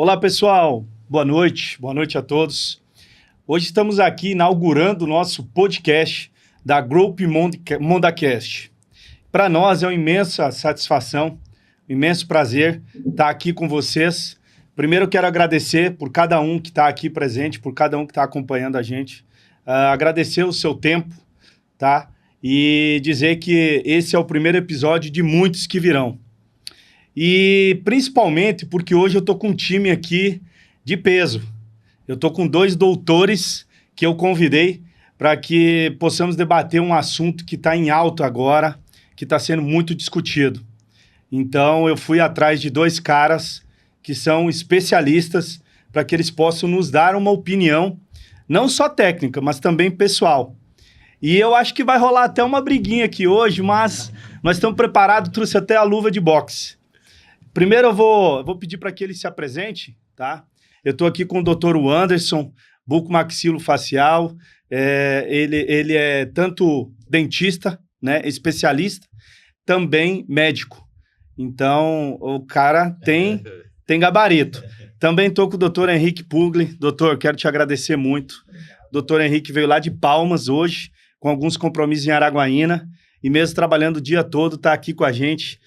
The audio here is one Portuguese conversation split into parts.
Olá, pessoal. Boa noite. Boa noite a todos. Hoje estamos aqui inaugurando o nosso podcast da Group Mondacast. Para nós é uma imensa satisfação, um imenso prazer estar aqui com vocês. Primeiro, eu quero agradecer por cada um que está aqui presente, por cada um que está acompanhando a gente. Agradecer o seu tempo, tá? E dizer que esse é o primeiro episódio de muitos que virão. E principalmente porque hoje eu estou com um time aqui de peso. Eu estou com 2 doutores que eu convidei para que possamos debater um assunto que está em alta agora, que está sendo muito discutido. Então eu fui atrás de 2 caras que são especialistas para que eles possam nos dar uma opinião, não só técnica, mas também pessoal. E eu acho que vai rolar até uma briguinha aqui hoje, mas nós estamos preparados, trouxe até a luva de boxe. Primeiro eu vou pedir para que ele se apresente, tá? Eu estou aqui com o Dr. Anderson, bucomaxilofacial. Ele é tanto dentista, né, especialista, também médico. Então, o cara tem gabarito. Também estou com o Dr. Henrique Pugli. Doutor, quero te agradecer muito. O Dr. Henrique veio lá de Palmas hoje, com alguns compromissos em Araguaína, e mesmo trabalhando o dia todo, está aqui com a gente.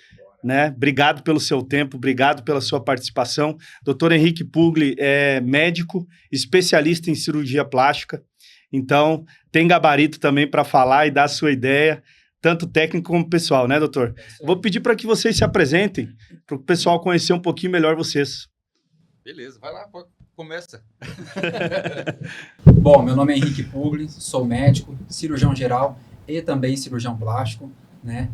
Né? Obrigado pelo seu tempo, obrigado pela sua participação. Dr. Henrique Pugli é médico, especialista em cirurgia plástica, então tem gabarito também para falar e dar a sua ideia, tanto técnico como pessoal, né, doutor? Vou pedir para que vocês se apresentem, para o pessoal conhecer um pouquinho melhor vocês. Beleza, vai lá, começa. Bom, meu nome é Henrique Pugli, sou médico, cirurgião geral e também cirurgião plástico, né?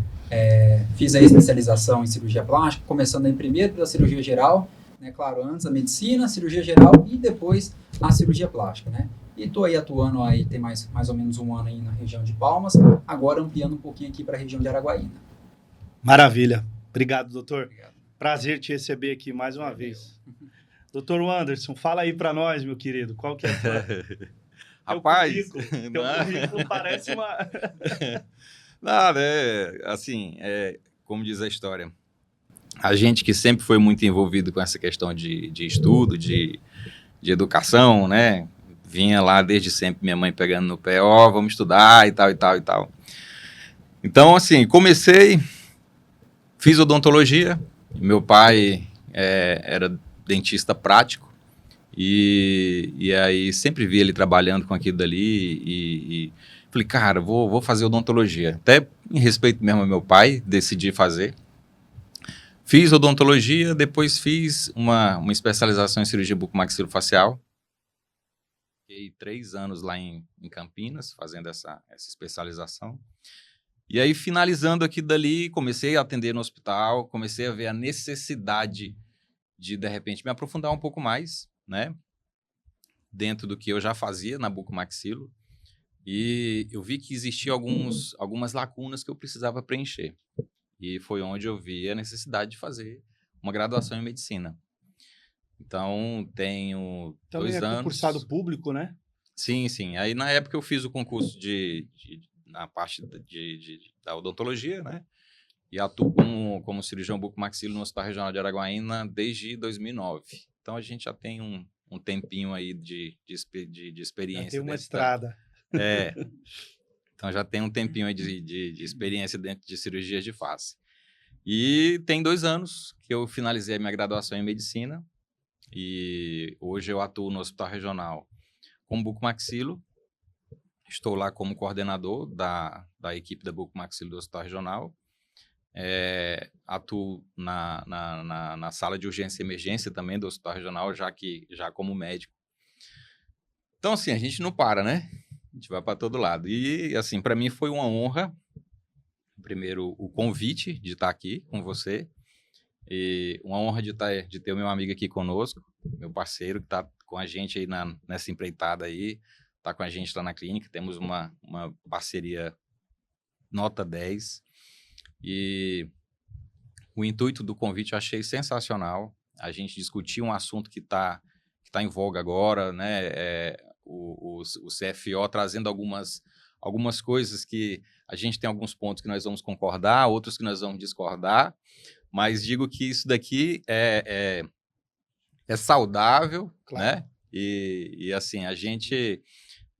Fiz a especialização em cirurgia plástica, começando em primeiro pela cirurgia geral, né? Claro, antes a medicina, a cirurgia geral e depois a cirurgia plástica, né? E estou aí atuando, aí, tem mais ou menos um ano aí na região de Palmas, agora ampliando um pouquinho aqui para a região de Araguaína. Maravilha. Obrigado, doutor. Obrigado. Prazer te receber aqui mais uma vez. Doutor Anderson, fala aí para nós, meu querido, qual que é a tua... Rapaz... Teu currículo parece uma... Nada, assim, como diz a história, a gente que sempre foi muito envolvido com essa questão de estudo, de educação, né? Vinha lá desde sempre minha mãe pegando no pé, vamos estudar e tal, e tal, e tal. Então, assim, fiz odontologia, meu pai era dentista prático, e aí sempre vi ele trabalhando com aquilo dali, e falei, cara, vou fazer odontologia. Até em respeito mesmo ao meu pai, decidi fazer. Fiz odontologia, depois fiz uma especialização em cirurgia bucomaxilofacial. Fiquei 3 anos lá em Campinas, fazendo essa especialização. E aí, finalizando aqui dali, comecei a atender no hospital, comecei a ver a necessidade de repente, me aprofundar um pouco mais, né? Dentro do que eu já fazia na bucomaxilo. E eu vi que existiam algumas lacunas que eu precisava preencher. E foi onde eu vi a necessidade de fazer uma graduação em medicina. Então, tenho 2 anos... Também é concursado público, né? Sim, sim. Aí, na época, eu fiz o concurso na parte da odontologia, né? E atuo como cirurgião bucomaxilo no Hospital Regional de Araguaína desde 2009. Então, a gente já tem um tempinho aí de experiência. Já tem uma estrada. Então já tem um tempinho aí de experiência dentro de cirurgias de face. E tem 2 anos que eu finalizei a minha graduação em medicina e hoje eu atuo no Hospital Regional como bucomaxilo. Estou lá como coordenador da equipe da bucomaxilo do Hospital Regional. Atuo na sala de urgência e emergência também do Hospital Regional, já como médico. Então, assim, a gente não para, né? A gente vai para todo lado. E, assim, para mim foi uma honra, primeiro, o convite de estar aqui com você. E uma honra de ter o meu amigo aqui conosco, meu parceiro, que está com a gente aí nessa empreitada aí, está com a gente lá na clínica. Temos uma parceria nota 10. E o intuito do convite eu achei sensacional. A gente discutir um assunto que tá em voga agora, né? O CFO trazendo algumas coisas que a gente tem alguns pontos que nós vamos concordar, outros que nós vamos discordar, mas digo que isso daqui é é saudável, Claro. né? E assim,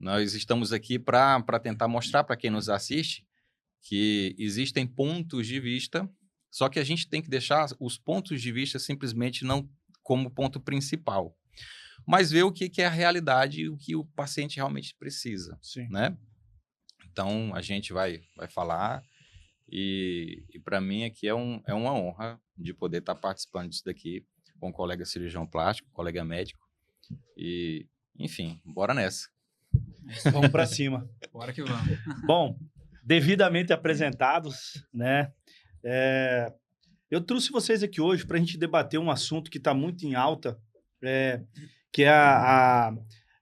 nós estamos aqui para tentar mostrar para quem nos assiste que existem pontos de vista, só que a gente tem que deixar os pontos de vista simplesmente não como ponto principal, mas ver o que é a realidade e o que o paciente realmente precisa, Sim. né? Então, a gente vai falar e para mim aqui é uma honra de poder estar participando disso daqui com um colega cirurgião plástico, colega médico e, enfim, bora nessa. Vamos para cima. Bora que vamos. Bom, devidamente apresentados, né? Eu trouxe vocês aqui hoje para a gente debater um assunto que está muito em alta, que é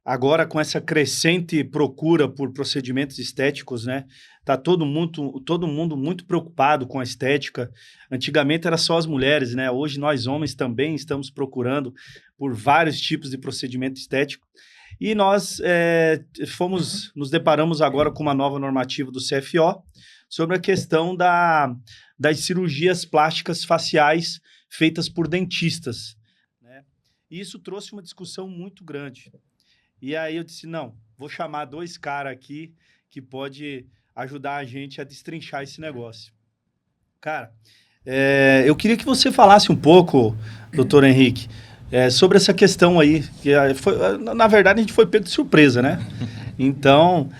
agora com essa crescente procura por procedimentos estéticos, né? Tá todo mundo muito preocupado com a estética. Antigamente era só as mulheres, né? Hoje nós homens também estamos procurando por vários tipos de procedimento estético. E nós nos deparamos agora com uma nova normativa do CFO sobre a questão das cirurgias plásticas faciais feitas por dentistas, né? E isso trouxe uma discussão muito grande. E aí eu disse, não, vou chamar 2 caras aqui que pode ajudar a gente a destrinchar esse negócio. Cara, eu queria que você falasse um pouco, doutor Henrique, sobre essa questão aí, que na verdade a gente foi pego de surpresa, né? Então,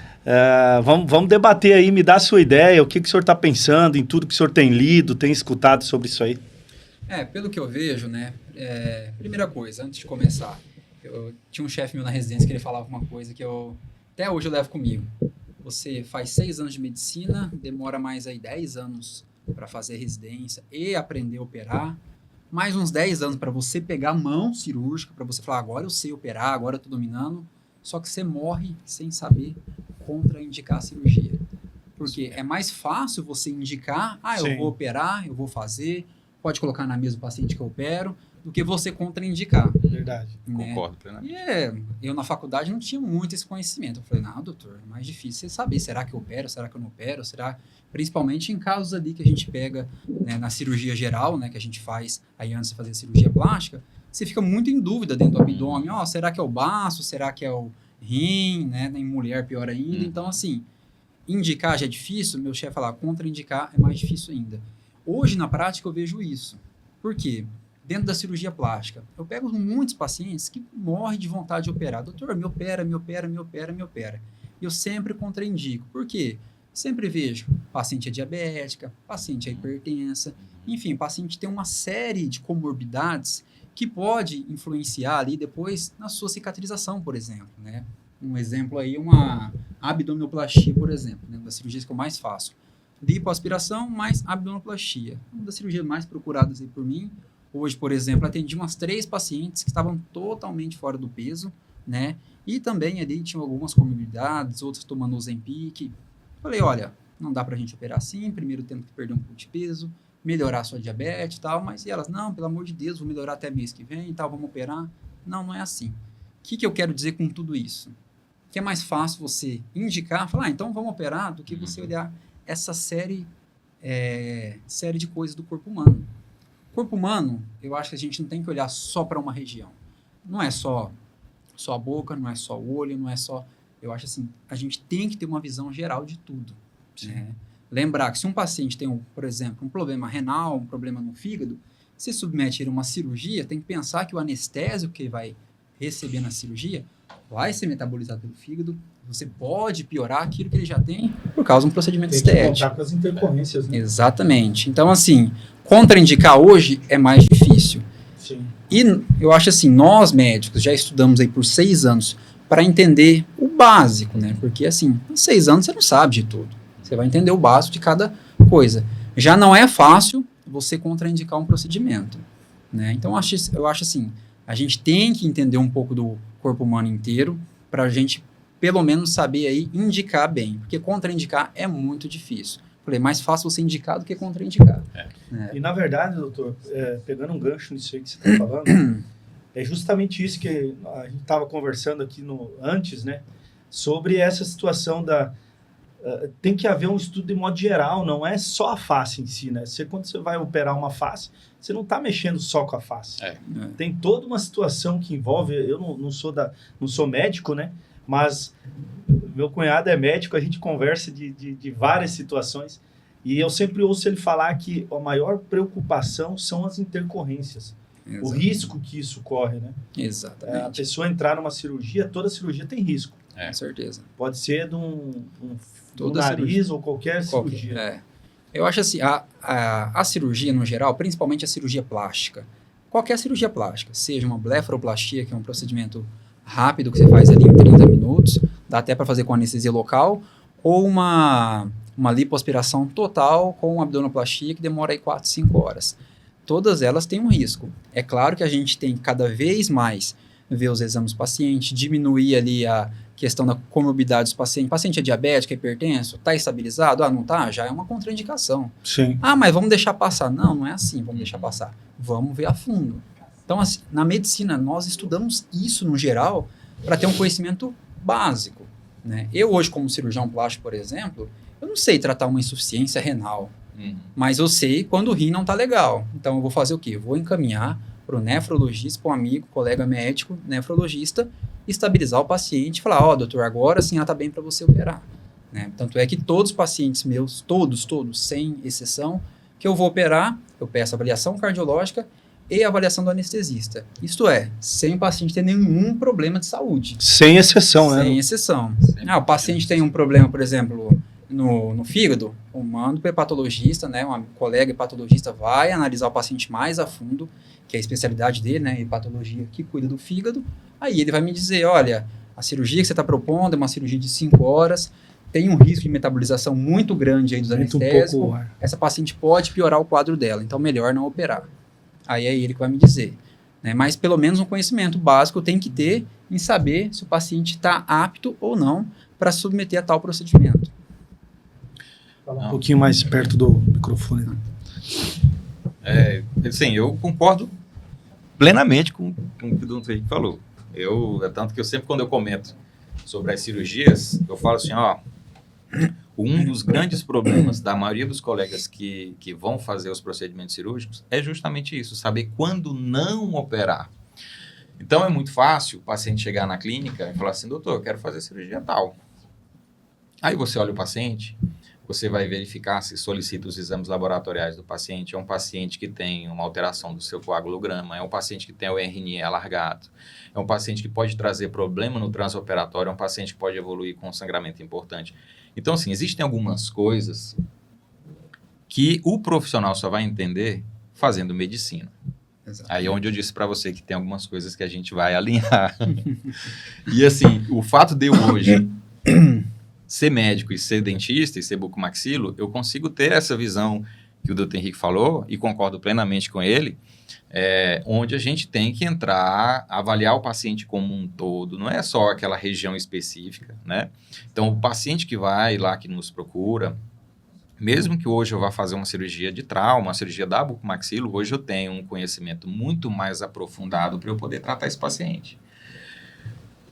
vamos debater aí, me dá a sua ideia, o que o senhor está pensando em tudo que o senhor tem lido, tem escutado sobre isso aí. Pelo que eu vejo, né, primeira coisa, antes de começar, eu tinha um chefe meu na residência que ele falava uma coisa que até hoje eu levo comigo. Você faz 6 anos de medicina, demora mais aí 10 anos para fazer residência e aprender a operar, mais uns 10 anos para você pegar a mão cirúrgica, para você falar, agora eu sei operar, agora eu tô dominando, só que você morre sem saber contraindicar a cirurgia. Porque é mais fácil você indicar, eu vou operar, eu vou fazer, pode colocar na mesa o paciente que eu opero, do que você contraindicar. Verdade. Né? Concordo plenamente. E eu na faculdade não tinha muito esse conhecimento. Eu falei, não, doutor, é mais difícil você saber, será que eu opero, será que eu não opero, principalmente em casos ali que a gente pega, né, na cirurgia geral, né, que a gente faz aí antes de fazer a cirurgia plástica, você fica muito em dúvida dentro do abdômen, será que é o baço, será que é o rim, né, em mulher pior ainda, então assim, indicar já é difícil, meu chefe falar, contraindicar é mais difícil ainda. Hoje na prática eu vejo isso, por quê? Dentro da cirurgia plástica, eu pego muitos pacientes que morrem de vontade de operar. Doutor, me opera. E eu sempre contraindico. Por quê? Sempre vejo paciente é diabética, paciente é hipertensa, enfim, paciente tem uma série de comorbidades que pode influenciar ali depois na sua cicatrização, por exemplo, né? Um exemplo aí, uma abdominoplastia, por exemplo, né? Uma das cirurgias que eu mais faço. Lipoaspiração mais abdominoplastia. Uma das cirurgias mais procuradas aí por mim. Hoje, por exemplo, atendi umas 3 pacientes que estavam totalmente fora do peso, né? E também ali tinham algumas comorbidades, outras tomando Ozempic. Falei, olha, não dá pra gente operar assim, primeiro temos que perder um pouco de peso, melhorar a sua diabetes e tal, mas e elas, não, pelo amor de Deus, vou melhorar até mês que vem e tal, vamos operar. Não é assim. O que eu quero dizer com tudo isso? Que é mais fácil você indicar, falar, então vamos operar, do que você olhar essa série de coisas do corpo humano. Corpo humano, eu acho que a gente não tem que olhar só para uma região. Não é só a boca, não é só o olho, não é só... Eu acho assim, a gente tem que ter uma visão geral de tudo. Né? Lembrar que se um paciente tem, por exemplo, um problema renal, um problema no fígado, se submete ele a uma cirurgia, tem que pensar que o anestésio que vai receber na cirurgia vai ser metabolizado pelo fígado, você pode piorar aquilo que ele já tem por causa de um procedimento estético. Tem que contar com as intercorrências, né? Exatamente. Então, assim, contraindicar hoje é mais difícil. Sim. E eu acho assim, nós médicos já estudamos aí por 6 anos para entender o básico, né? Porque, assim, em 6 anos você não sabe de tudo. Você vai entender o básico de cada coisa. Já não é fácil você contraindicar um procedimento, né? Então, eu acho assim, a gente tem que entender um pouco do corpo humano inteiro para a gente, pelo menos, saber aí indicar bem. Porque contraindicar é muito difícil. Falei, mais fácil você indicar do que contraindicar. E, na verdade, doutor, pegando um gancho nisso aí que você está falando, é justamente isso que a gente estava conversando aqui antes, né? Sobre essa situação tem que haver um estudo de modo geral, não é só a face em si, né? Quando você vai operar uma face, você não está mexendo só com a face. Tem toda uma situação que envolve, eu não sou médico, né? Mas meu cunhado é médico, a gente conversa de várias situações, e eu sempre ouço ele falar que a maior preocupação são as intercorrências. Exatamente. O risco que isso corre, né? Exatamente. A pessoa entrar numa cirurgia, toda cirurgia tem risco. Com certeza. Pode ser de um nariz ou qualquer cirurgia. Eu acho assim, a cirurgia no geral, principalmente a cirurgia plástica, qualquer cirurgia plástica, seja uma blefaroplastia, que é um procedimento rápido que você faz ali em 30 minutos, dá até para fazer com anestesia local, ou uma lipoaspiração total com abdominoplastia que demora aí 4, 5 horas. Todas elas têm um risco. É claro que a gente tem que cada vez mais ver os exames do paciente, diminuir ali a questão da comorbidade dos pacientes. O paciente é diabético, é hipertenso, está estabilizado? Não está? Já é uma contraindicação. Sim. Mas vamos deixar passar. Não é assim, vamos deixar passar. Vamos ver a fundo. Então, assim, na medicina, nós estudamos isso no geral para ter um conhecimento básico, né? Eu hoje, como cirurgião plástico, por exemplo, eu não sei tratar uma insuficiência renal, mas eu sei quando o rim não está legal. Então, eu vou fazer o quê? Eu vou encaminhar para o nefrologista, para um amigo, colega médico, nefrologista, estabilizar o paciente e falar, doutor, agora sim ela está bem para você operar. Né? Tanto é que todos os pacientes meus, todos, sem exceção, que eu vou operar, eu peço avaliação cardiológica e avaliação do anestesista. Isto é, sem o paciente ter nenhum problema de saúde. Sem exceção, né? Sem exceção. O paciente tem um problema, por exemplo, no fígado, eu mando para o hepatologista, né? Uma colega hepatologista vai analisar o paciente mais a fundo, que é a especialidade dele, né? Hepatologia que cuida do fígado. Aí ele vai me dizer, olha, a cirurgia que você está propondo é uma cirurgia de 5 horas, tem um risco de metabolização muito grande aí dos anestésicos. Essa paciente pode piorar o quadro dela, então melhor não operar. Aí é ele que vai me dizer. Né? Mas pelo menos um conhecimento básico tem que ter em saber se o paciente está apto ou não para submeter a tal procedimento. Fala um pouquinho mais perto do microfone. Assim, eu concordo plenamente com o que o doutor Henrique falou. Tanto que eu sempre, quando eu comento sobre as cirurgias, eu falo assim, um dos grandes problemas da maioria dos colegas que vão fazer os procedimentos cirúrgicos é justamente isso, saber quando não operar. Então, é muito fácil o paciente chegar na clínica e falar assim, doutor, eu quero fazer cirurgia tal. Aí você olha o paciente, você vai verificar se solicita os exames laboratoriais do paciente. É um paciente que tem uma alteração do seu coagulograma, é um paciente que tem o RNE alargado, é um paciente que pode trazer problema no transoperatório, é um paciente que pode evoluir com um sangramento importante. Então, assim, existem algumas coisas que o profissional só vai entender fazendo medicina. Exatamente. Aí é onde eu disse para você que tem algumas coisas que a gente vai alinhar. E, assim, o fato de eu hoje ser médico e ser dentista e ser bucomaxilo, eu consigo ter essa visão que o Dr. Henrique falou, e concordo plenamente com ele, onde a gente tem que entrar, avaliar o paciente como um todo, não é só aquela região específica, né? Então, o paciente que vai lá, que nos procura, mesmo que hoje eu vá fazer uma cirurgia de trauma, uma cirurgia da bucomaxilo, hoje eu tenho um conhecimento muito mais aprofundado para eu poder tratar esse paciente.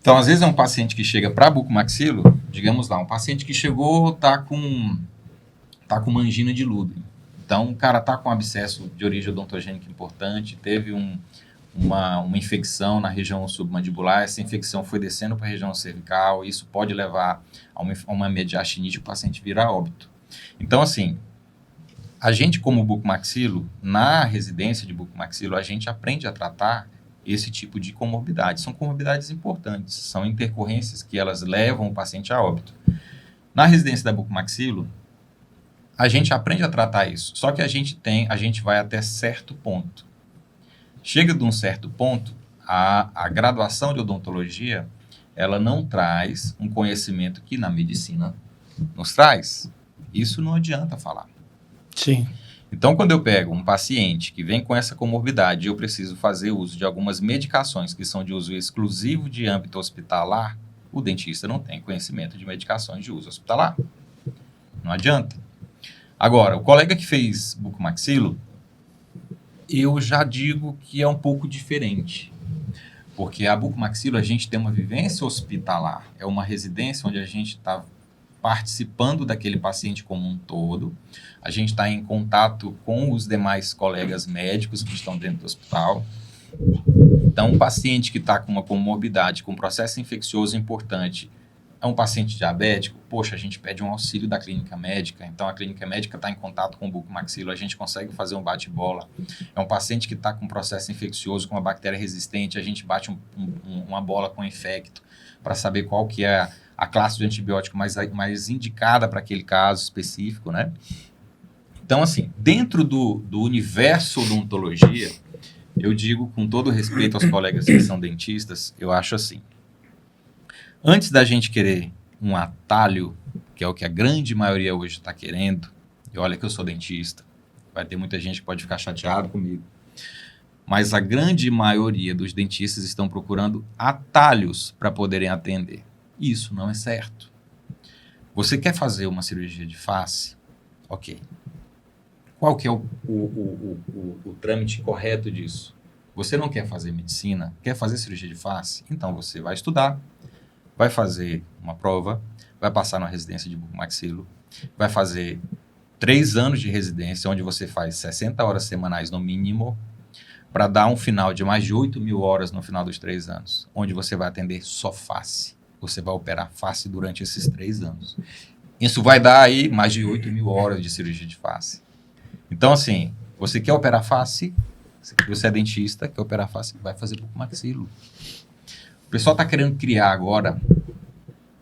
Então, às vezes é um paciente que chega para bucomaxilo, digamos lá, um paciente que chegou, tá com uma angina de Ludwig. Então, o cara tá com um abscesso de origem odontogênica importante, teve uma infecção na região submandibular, essa infecção foi descendo para a região cervical, isso pode levar a uma mediastinite e o paciente virar óbito. Então, assim, a gente como bucomaxilo, na residência de bucomaxilo, a gente aprende a tratar esse tipo de comorbidade. São comorbidades importantes, são intercorrências que elas levam o paciente a óbito. Na residência da bucomaxilo, a gente aprende a tratar isso, só que a gente vai até certo ponto. Chega de um certo ponto, a graduação de odontologia, ela não traz um conhecimento que na medicina nos traz. Isso não adianta falar. Sim. Então, quando eu pego um paciente que vem com essa comorbidade e eu preciso fazer uso de algumas medicações que são de uso exclusivo de âmbito hospitalar, o dentista não tem conhecimento de medicações de uso hospitalar. Não adianta. Agora, o colega que fez bucomaxilo, eu já digo que é um pouco diferente. Porque a bucomaxilo, a gente tem uma vivência hospitalar. É uma residência onde a gente está participando daquele paciente como um todo, a gente está em contato com os demais colegas médicos que estão dentro do hospital. Então, um paciente que está com uma comorbidade, com um processo infeccioso importante, é um paciente diabético, poxa, a gente pede um auxílio da clínica médica, então a clínica médica está em contato com o bucomaxilo, a gente consegue fazer um bate-bola. É um paciente que está com um processo infeccioso, com uma bactéria resistente, a gente bate uma bola com infecto para saber qual que é a classe de antibiótico mais indicada para aquele caso específico, né? Então, assim, dentro do universo odontologia, eu digo com todo respeito aos colegas que são dentistas, eu acho assim, antes da gente querer um atalho, que é o que a grande maioria hoje está querendo, e olha que eu sou dentista, vai ter muita gente que pode ficar chateado comigo, mas a grande maioria dos dentistas estão procurando atalhos para poderem atender. Isso não é certo. Você quer fazer uma cirurgia de face? Ok. Qual que é o trâmite correto disso? Você não quer fazer medicina? Quer fazer cirurgia de face? Então você vai estudar, vai fazer uma prova, vai passar na residência de bucomaxilo, vai fazer 3 anos de residência, onde você faz 60 horas semanais no mínimo, para dar um final de mais de 8.000 horas no final dos 3 anos, onde você vai atender só face. Você vai operar face durante esses 3 anos. Isso vai dar aí mais de 8.000 horas de cirurgia de face. Então, assim, você quer operar face, você é dentista, quer operar face, vai fazer bucomaxilo. O pessoal está querendo criar agora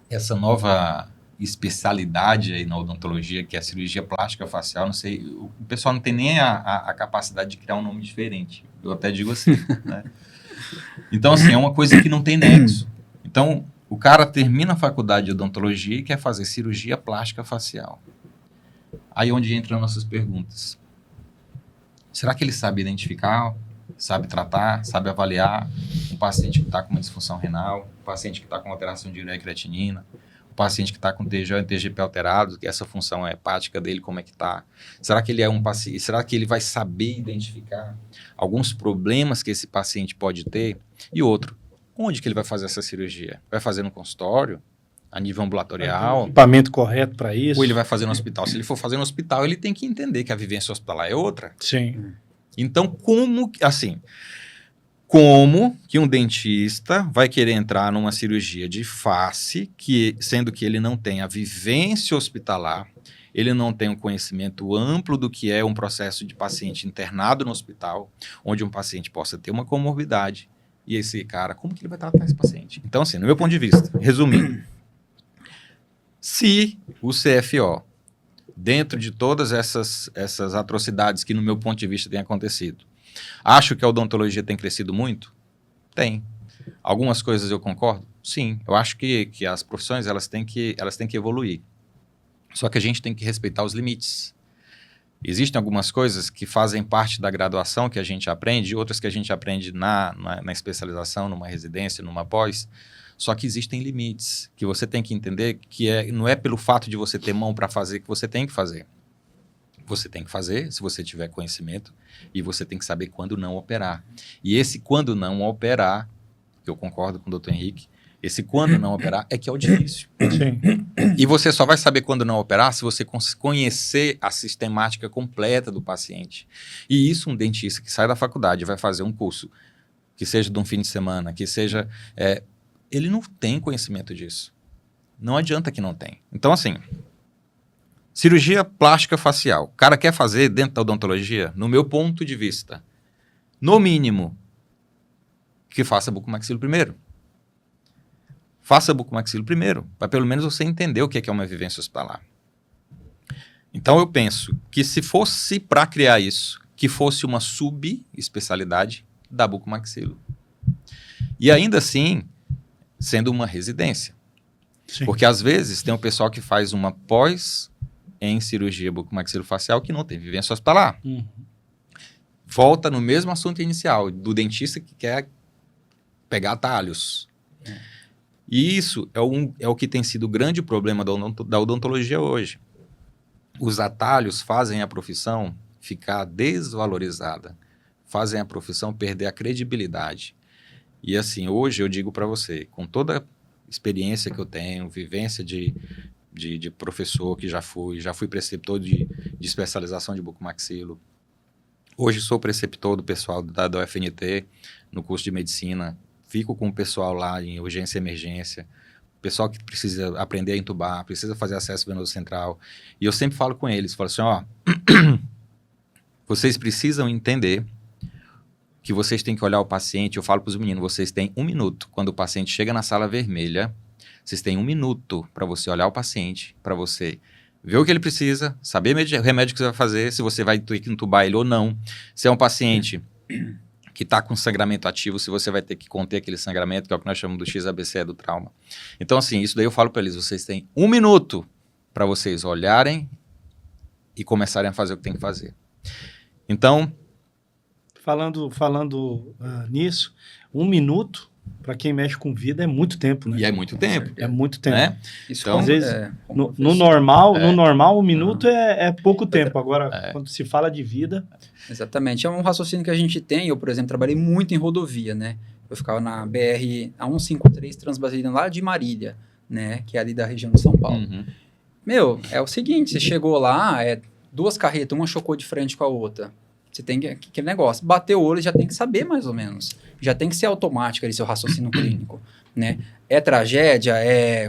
essa nova especialidade aí na odontologia, que é a cirurgia plástica facial. Não sei, o pessoal não tem nem a capacidade de criar um nome diferente. Eu até digo assim, né? Então, assim, é uma coisa que não tem nexo. Então, o cara termina a faculdade de odontologia e quer fazer cirurgia plástica facial. Aí é onde entram nossas perguntas. Será que ele sabe identificar, sabe tratar, sabe avaliar um paciente que está com uma disfunção renal, um paciente que está com alteração de ureia e creatinina, um paciente que está com TGO e TGP alterados, que essa função hepática dele, como é que está? Será que ele é um paciente? Será que ele vai saber identificar alguns problemas que esse paciente pode ter? E outro, onde que ele vai fazer essa cirurgia? Vai fazer no consultório? A nível ambulatorial? Equipamento correto para isso? Ou ele vai fazer no hospital? Se ele for fazer no hospital, ele tem que entender que a vivência hospitalar é outra. Sim. Então, como que um dentista vai querer entrar numa cirurgia de face, sendo que ele não tem a vivência hospitalar, ele não tem um conhecimento amplo do que é um processo de paciente internado no hospital, onde um paciente possa ter uma comorbidade, e esse cara, como que ele vai tratar esse paciente? Então, assim, no meu ponto de vista, resumindo, se o CFO, dentro de todas essas atrocidades que, no meu ponto de vista, têm acontecido, acho que a odontologia tem crescido muito? Tem. Algumas coisas eu concordo? Sim. Eu acho que as profissões elas têm que evoluir. Só que a gente tem que respeitar os limites. Existem algumas coisas que fazem parte da graduação que a gente aprende, outras que a gente aprende na especialização, numa residência, numa pós. Só que existem limites que você tem que entender que não é pelo fato de você ter mão para fazer que você tem que fazer. Você tem que fazer se você tiver conhecimento e você tem que saber quando não operar. E esse quando não operar, que eu concordo com o Dr. Henrique, esse quando não operar é que é o difícil. Sim. E você só vai saber quando não operar se você conhecer a sistemática completa do paciente. E isso um dentista que sai da faculdade vai fazer um curso, que seja de um fim de semana, que seja... ele não tem conhecimento disso. Não adianta que não tem. Então, assim, cirurgia plástica facial. O cara quer fazer dentro da odontologia, no meu ponto de vista, no mínimo, que faça bucomaxilo primeiro. Faça bucomaxilo primeiro, para pelo menos você entender o que é uma vivência hospitalar. Então, eu penso que se fosse para criar isso, que fosse uma subespecialidade da bucomaxilo. E ainda assim... sendo uma residência. Sim. Porque, às vezes, tem um pessoal que faz uma pós em cirurgia bucomaxilofacial que não tem vivência hospitalar. Uhum. Volta no mesmo assunto inicial, do dentista que quer pegar atalhos. E isso é o que tem sido o grande problema da odontologia hoje. Os atalhos fazem a profissão ficar desvalorizada, fazem a profissão perder a credibilidade. E assim, hoje eu digo para você, com toda a experiência que eu tenho, vivência de de professor que já fui preceptor de especialização de bucomaxilo. Hoje sou preceptor do pessoal da UFNT no curso de medicina, fico com o pessoal lá em urgência e emergência, pessoal que precisa aprender a intubar, precisa fazer acesso venoso central, e eu sempre falo com eles, falo assim, ó, vocês precisam entender que vocês têm que olhar o paciente, eu falo para os meninos, vocês têm 1 minuto, quando o paciente chega na sala vermelha, vocês têm 1 minuto para você olhar o paciente, para você ver o que ele precisa, saber o remédio que você vai fazer, se você vai ter que entubar ele ou não, se é um paciente que está com sangramento ativo, se você vai ter que conter aquele sangramento, que é o que nós chamamos do XABCE do trauma. Então, assim, isso daí eu falo para eles, vocês têm 1 minuto para vocês olharem e começarem a fazer o que tem que fazer. Então... Falando nisso, 1 minuto, para quem mexe com vida, é muito tempo, né? E é muito tempo. É muito tempo. Né? Isso Então, às vezes, no normal, 1 minuto é pouco tempo. Agora, quando se fala de vida... Exatamente. É um raciocínio que a gente tem. Eu, por exemplo, trabalhei muito em rodovia, né? Eu ficava na BR a 153 Transbrasiliana, lá de Marília, né? Que é ali da região de São Paulo. Uhum. Meu, é o seguinte, você chegou lá, 2 carretas, uma chocou de frente com a outra. Você tem aquele negócio, bater o olho, já tem que saber mais ou menos. Já tem que ser automático ali seu raciocínio clínico, né? É tragédia,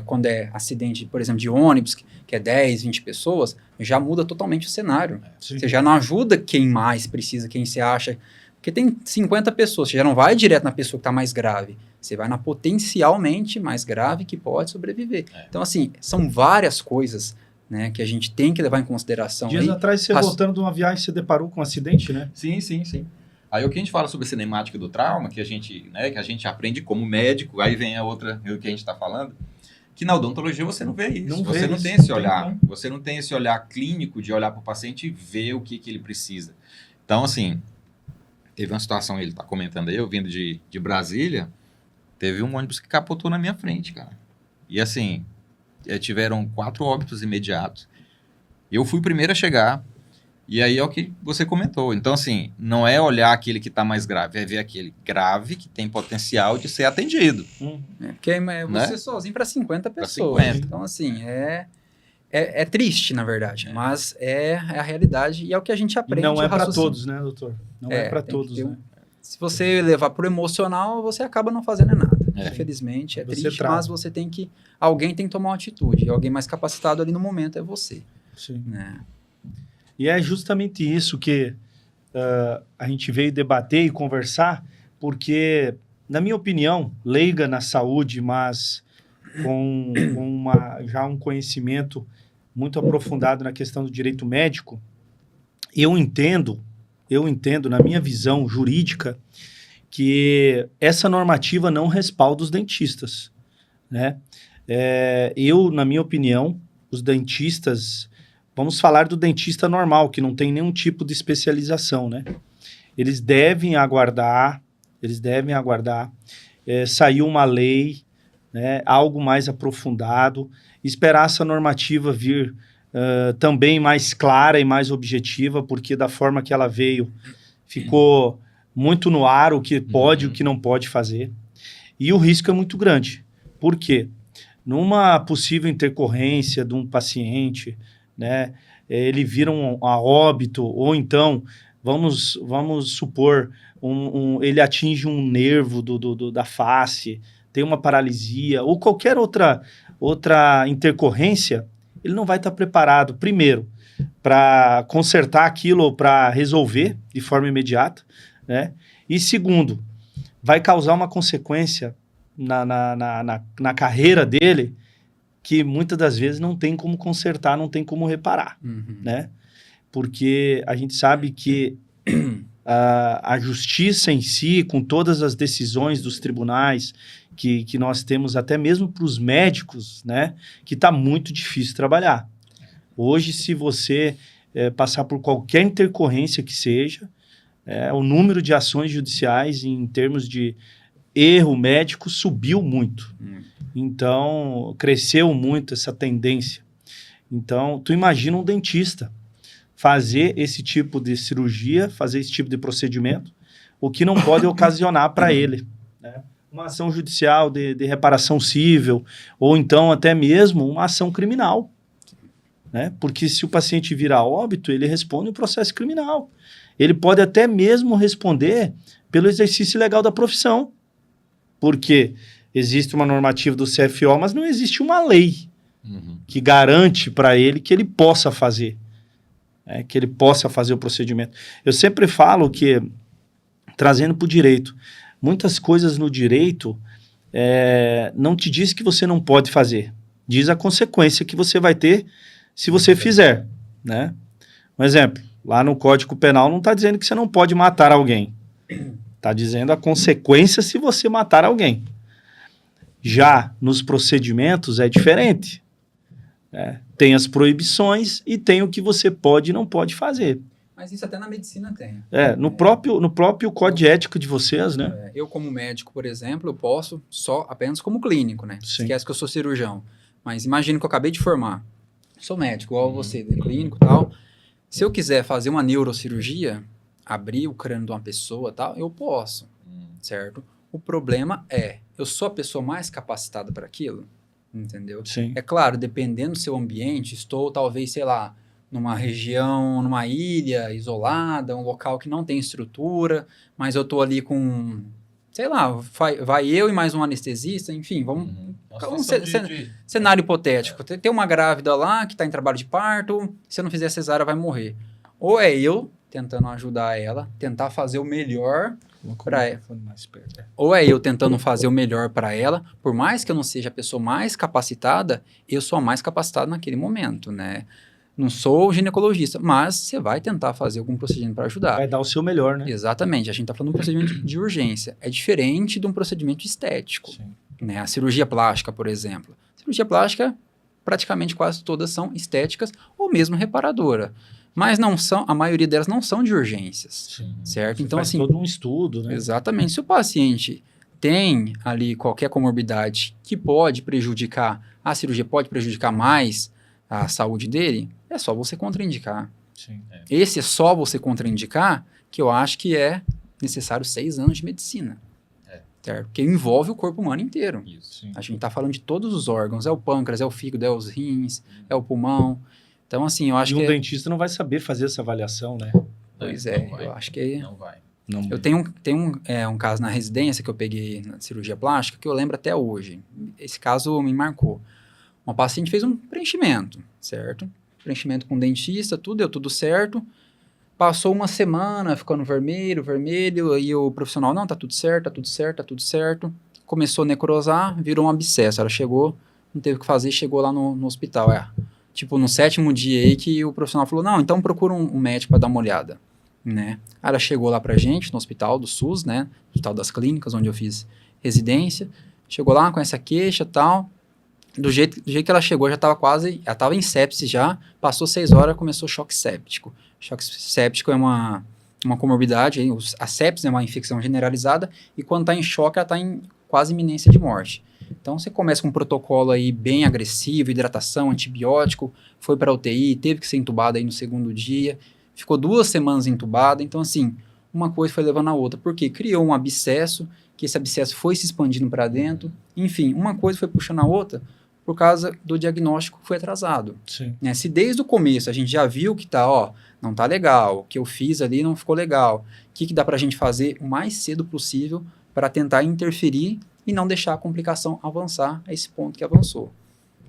quando é acidente, por exemplo, de ônibus, que é 10, 20 pessoas, já muda totalmente o cenário. Sim. Você já não ajuda quem mais precisa, quem você acha. Porque tem 50 pessoas, você já não vai direto na pessoa que está mais grave. Você vai na potencialmente mais grave que pode sobreviver. Então, assim, são várias coisas, né, que a gente tem que levar em consideração. Dias atrás, você voltando de uma viagem, você deparou com um acidente, né? Sim. Aí o que a gente fala sobre a cinemática do trauma, que a gente aprende como médico, aí vem o que a gente está falando, que na odontologia você não vê isso. Você não tem esse olhar. Você não tem esse olhar clínico de olhar para o paciente e ver o que ele precisa. Então, assim, teve uma situação, ele está comentando aí, eu vindo de Brasília, teve um ônibus que capotou na minha frente, cara. E assim... tiveram 4 óbitos imediatos. Eu fui o primeiro a chegar, e aí é o que você comentou. Então, assim, não é olhar aquele que está mais grave, é ver aquele grave que tem potencial de ser atendido. Porque você sozinho para 50 pessoas. 50. Então, assim, é triste, na verdade, mas é a realidade e é o que a gente aprende. E não é para todos, né, doutor? Não é para todos, né? Se você levar pro emocional, você acaba não fazendo nada. Infelizmente, é triste, mas você tem que... Alguém tem que tomar uma atitude. E alguém mais capacitado ali no momento é você. Sim. Né? E é justamente isso que a gente veio debater e conversar, porque, na minha opinião, leiga na saúde, mas com já um conhecimento muito aprofundado na questão do direito médico, eu entendo, na minha visão jurídica, que essa normativa não respalda os dentistas, né? Na minha opinião, os dentistas... Vamos falar do dentista normal, que não tem nenhum tipo de especialização, né? Eles devem aguardar, saiu uma lei, né, algo mais aprofundado, esperar essa normativa vir também mais clara e mais objetiva, porque da forma que ela veio, ficou muito no ar o que pode e o que não pode fazer. E o risco é muito grande. Por quê? Numa possível intercorrência de um paciente, né, ele vira a óbito, ou então, vamos supor, ele atinge um nervo da face, tem uma paralisia, ou qualquer outra intercorrência, ele não vai estar preparado, primeiro, para consertar aquilo ou para resolver de forma imediata, né? E segundo, vai causar uma consequência na carreira dele que muitas das vezes não tem como consertar, não tem como reparar, né? Porque a gente sabe que a justiça em si, com todas as decisões dos tribunais que nós temos, até mesmo para os médicos, né? Que está muito difícil trabalhar. Hoje, se você passar por qualquer intercorrência que seja, o número de ações judiciais em termos de erro médico subiu muito. Então, cresceu muito essa tendência. Então, tu imagina um dentista fazer esse tipo de cirurgia, fazer esse tipo de procedimento, o que não pode ocasionar para ele, né, uma ação judicial de reparação civil, ou então até mesmo uma ação criminal, né? Porque se o paciente vir a óbito, ele responde um processo criminal. Ele pode até mesmo responder pelo exercício ilegal da profissão, porque existe uma normativa do CFO, mas não existe uma lei que garante para ele que ele possa fazer, né? Que ele possa fazer o procedimento. Eu sempre falo que, trazendo para o direito, muitas coisas no direito não te diz que você não pode fazer, diz a consequência que você vai ter se você fizer, né? Um exemplo, lá no Código Penal não está dizendo que você não pode matar alguém. Está dizendo a consequência se você matar alguém. Já nos procedimentos é diferente. Né? Tem as proibições e tem o que você pode e não pode fazer. Mas isso até na medicina tem. No próprio código ético de vocês, né? Eu, como médico, por exemplo, eu posso apenas como clínico, né? Sim. Esquece que eu sou cirurgião. Mas imagina que eu acabei de formar. Sou médico, igual você, clínico e tal. Se eu quiser fazer uma neurocirurgia, abrir o crânio de uma pessoa e tal, eu posso, certo? O problema eu sou a pessoa mais capacitada para aquilo, entendeu? Sim. É claro, dependendo do seu ambiente, estou talvez, sei lá, numa região, numa ilha isolada, um local que não tem estrutura, mas eu estou ali com, sei lá, vai eu e mais um anestesista, enfim, vamos... Cenário hipotético. Tem uma grávida lá que está em trabalho de parto, se eu não fizer cesárea vai morrer. Ou é eu tentando ajudar ela, tentar fazer o melhor para ela. Ou é eu tentando fazer o melhor para ela, por mais que eu não seja a pessoa mais capacitada, eu sou a mais capacitada naquele momento, né? Não sou ginecologista, mas você vai tentar fazer algum procedimento para ajudar. Vai dar o seu melhor, né? Exatamente. A gente está falando de um procedimento de urgência. É diferente de um procedimento estético. Sim. Né? A cirurgia plástica, por exemplo. Cirurgia plástica, praticamente quase todas são estéticas ou mesmo reparadora. Mas não são, a maioria delas não são de urgências, certo? Você então, faz assim, todo um estudo, né? Exatamente. Se o paciente tem ali qualquer comorbidade que pode prejudicar, a cirurgia pode prejudicar mais a saúde dele, é só você contraindicar. Sim. Esse é só você contraindicar que eu acho que é necessário 6 anos de medicina. Certo? Porque envolve o corpo humano inteiro. Isso. A gente está falando de todos os órgãos. É o pâncreas, é o fígado, é os rins, é o pulmão. Então, assim, eu acho que... E dentista não vai saber fazer essa avaliação, né? Pois é, eu acho que... Não vai. Eu tenho um caso na residência que eu peguei na cirurgia plástica que eu lembro até hoje. Esse caso me marcou. Uma paciente fez um preenchimento, certo? Preenchimento com dentista, deu tudo certo. Passou uma semana ficando vermelho, e o profissional, não, tá tudo certo. Começou a necrosar, virou um abscesso. Ela chegou, não teve o que fazer, chegou lá no hospital. Tipo, no 7º dia aí que o profissional falou, não, então procura um médico para dar uma olhada, né? Aí ela chegou lá pra gente, no hospital do SUS, né? Hospital das Clínicas, onde eu fiz residência. Chegou lá com essa queixa e tal. Do jeito que ela chegou, já estava em sepsis já, passou 6 horas, começou choque séptico. Choque séptico é uma comorbidade, a sepsis é uma infecção generalizada, e quando está em choque, ela está em quase iminência de morte. Então, você começa com um protocolo aí bem agressivo, hidratação, antibiótico, foi para a UTI, teve que ser entubada aí no 2º dia, ficou 2 semanas entubada. Então, assim, uma coisa foi levando a outra, porque criou um abscesso, que esse abscesso foi se expandindo para dentro, enfim, uma coisa foi puxando a outra, por causa do diagnóstico que foi atrasado. Sim. Né? Se desde o começo a gente já viu que não tá legal, o que eu fiz ali não ficou legal, o que dá pra gente fazer o mais cedo possível para tentar interferir e não deixar a complicação avançar a esse ponto que avançou.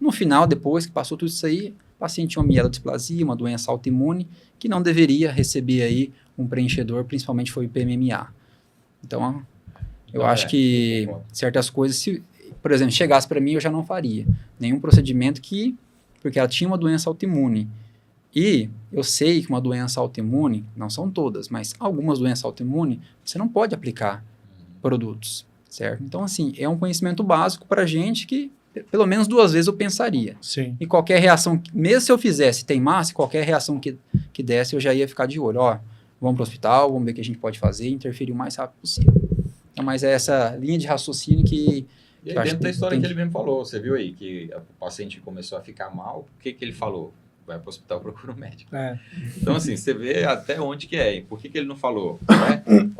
No final, depois que passou tudo isso aí, o paciente tinha uma mielodisplasia, uma doença autoimune, que não deveria receber aí um preenchedor, principalmente foi o PMMA. Então, eu acho que certas coisas, por exemplo, chegasse para mim, eu já não faria nenhum procedimento porque ela tinha uma doença autoimune. E eu sei que uma doença autoimune, não são todas, mas algumas doenças autoimunes, você não pode aplicar produtos, certo? Então, assim, é um conhecimento básico para a gente que, pelo menos 2 vezes eu pensaria. Sim. E qualquer reação, mesmo se eu fizesse, teimasse, qualquer reação que desse, eu já ia ficar de olho. Vamos para o hospital, vamos ver o que a gente pode fazer, interferir o mais rápido possível. Então, mas é essa linha de raciocínio que... E aí, dentro da história que ele mesmo falou, você viu aí que o paciente começou a ficar mal, o que ele falou? Vai para o hospital, procura um médico. Então, assim, você vê até onde que é. Por que ele não falou? Né?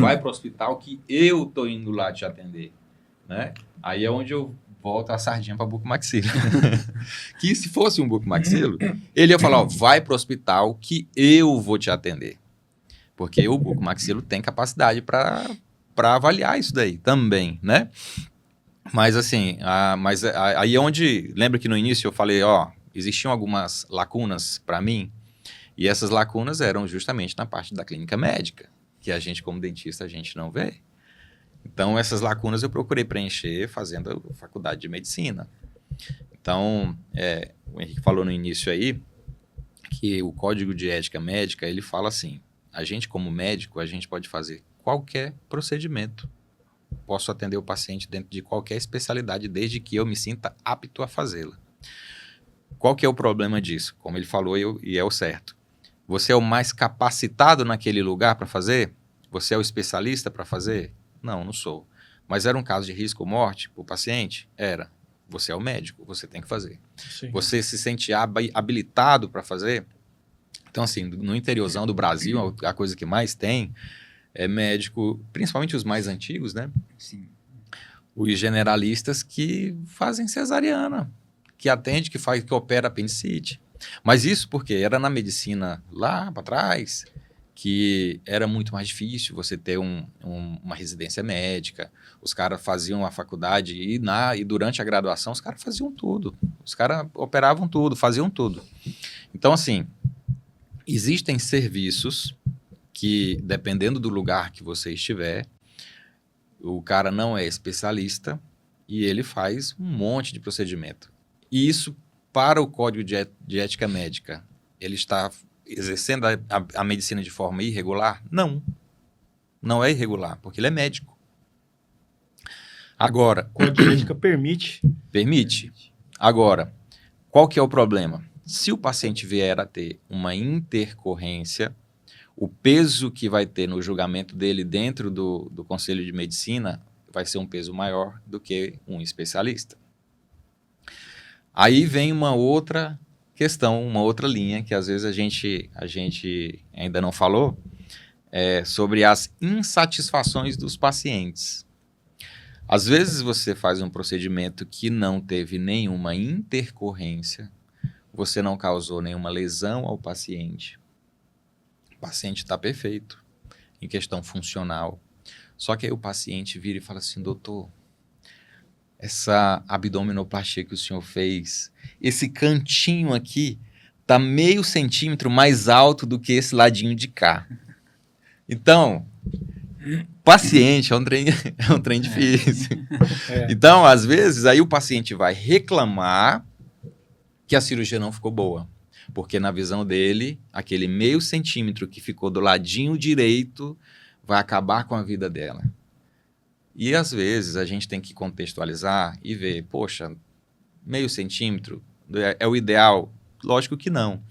Vai para o hospital que eu tô indo lá te atender. Né? Aí é onde eu volta a sardinha para bucomaxilo. Que se fosse um bucomaxilo, ele ia falar, ó, vai para o hospital que eu vou te atender. Porque o bucomaxilo tem capacidade para avaliar isso daí também, né? Mas assim, aí é onde, lembra que no início eu falei, ó, existiam algumas lacunas para mim, e essas lacunas eram justamente na parte da clínica médica, que a gente como dentista a gente não vê. Então, essas lacunas eu procurei preencher fazendo a faculdade de medicina. Então, o Henrique falou no início aí que o Código de Ética Médica, ele fala assim, a gente como médico, a gente pode fazer qualquer procedimento. Posso atender o paciente dentro de qualquer especialidade, desde que eu me sinta apto a fazê-la. Qual que é o problema disso? Como ele falou, e é o certo. Você é o mais capacitado naquele lugar para fazer? Você é o especialista para fazer? Não, não sou. Mas era um caso de risco ou morte para o paciente? Era. Você é o médico, você tem que fazer. Sim. Você se sente habilitado para fazer? Então, assim, no interiorzão do Brasil, a coisa que mais tem é médico, principalmente os mais antigos, né? Sim. Os generalistas que fazem cesariana, que atende, que opera apendicite. Mas isso porque era na medicina lá para trás, que era muito mais difícil você ter uma residência médica. Os caras faziam a faculdade e durante a graduação os caras faziam tudo. Os caras operavam tudo, faziam tudo. Então, assim, existem serviços que, dependendo do lugar que você estiver, o cara não é especialista e ele faz um monte de procedimento. E isso, para o Código de Ética Médica, ele está exercendo a medicina de forma irregular? Não. Não é irregular, porque ele é médico. Agora... O Código de Ética permite. Permite. Agora, qual que é o problema? Se o paciente vier a ter uma intercorrência, o peso que vai ter no julgamento dele dentro do Conselho de Medicina vai ser um peso maior do que um especialista. Aí vem uma outra questão, uma outra linha que às vezes a gente ainda não falou, sobre as insatisfações dos pacientes. Às vezes você faz um procedimento que não teve nenhuma intercorrência, você não causou nenhuma lesão ao paciente. O paciente está perfeito, em questão funcional. Só que aí o paciente vira e fala assim, doutor, essa abdominoplastia que o senhor fez, esse cantinho aqui está meio centímetro mais alto do que esse ladinho de cá. Então, paciente é um trem difícil. Então, às vezes, aí o paciente vai reclamar que a cirurgia não ficou boa. Porque na visão dele, aquele meio centímetro que ficou do ladinho direito vai acabar com a vida dela. E às vezes a gente tem que contextualizar e ver, poxa, meio centímetro é o ideal? Lógico que não.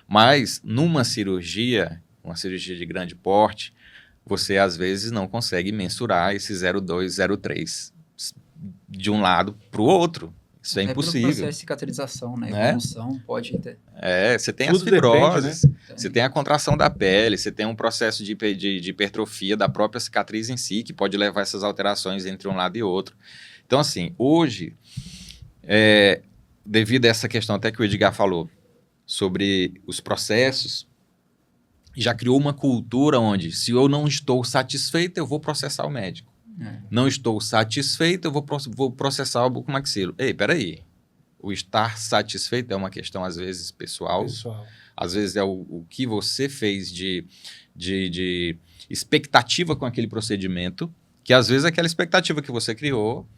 Mas numa cirurgia, uma cirurgia de grande porte, você às vezes não consegue mensurar esse 0,2, 0,3 de um lado para o outro. Isso é impossível. Pelo processo de cicatrização, né? Evolução pode ter. Você tem Tudo as fibroses, depende, né? você tem a contração da pele, você tem um processo de hipertrofia da própria cicatriz em si, que pode levar essas alterações entre um lado e outro. Então, assim, hoje, devido a essa questão até que o Edgar falou, sobre os processos, já criou uma cultura onde, se eu não estou satisfeito, eu vou processar o médico. Não estou satisfeito, eu vou processar o bucomaxilo. Ei, peraí. O estar satisfeito é uma questão, às vezes, pessoal. Às vezes é o que você fez de expectativa com aquele procedimento, que às vezes aquela expectativa que você criou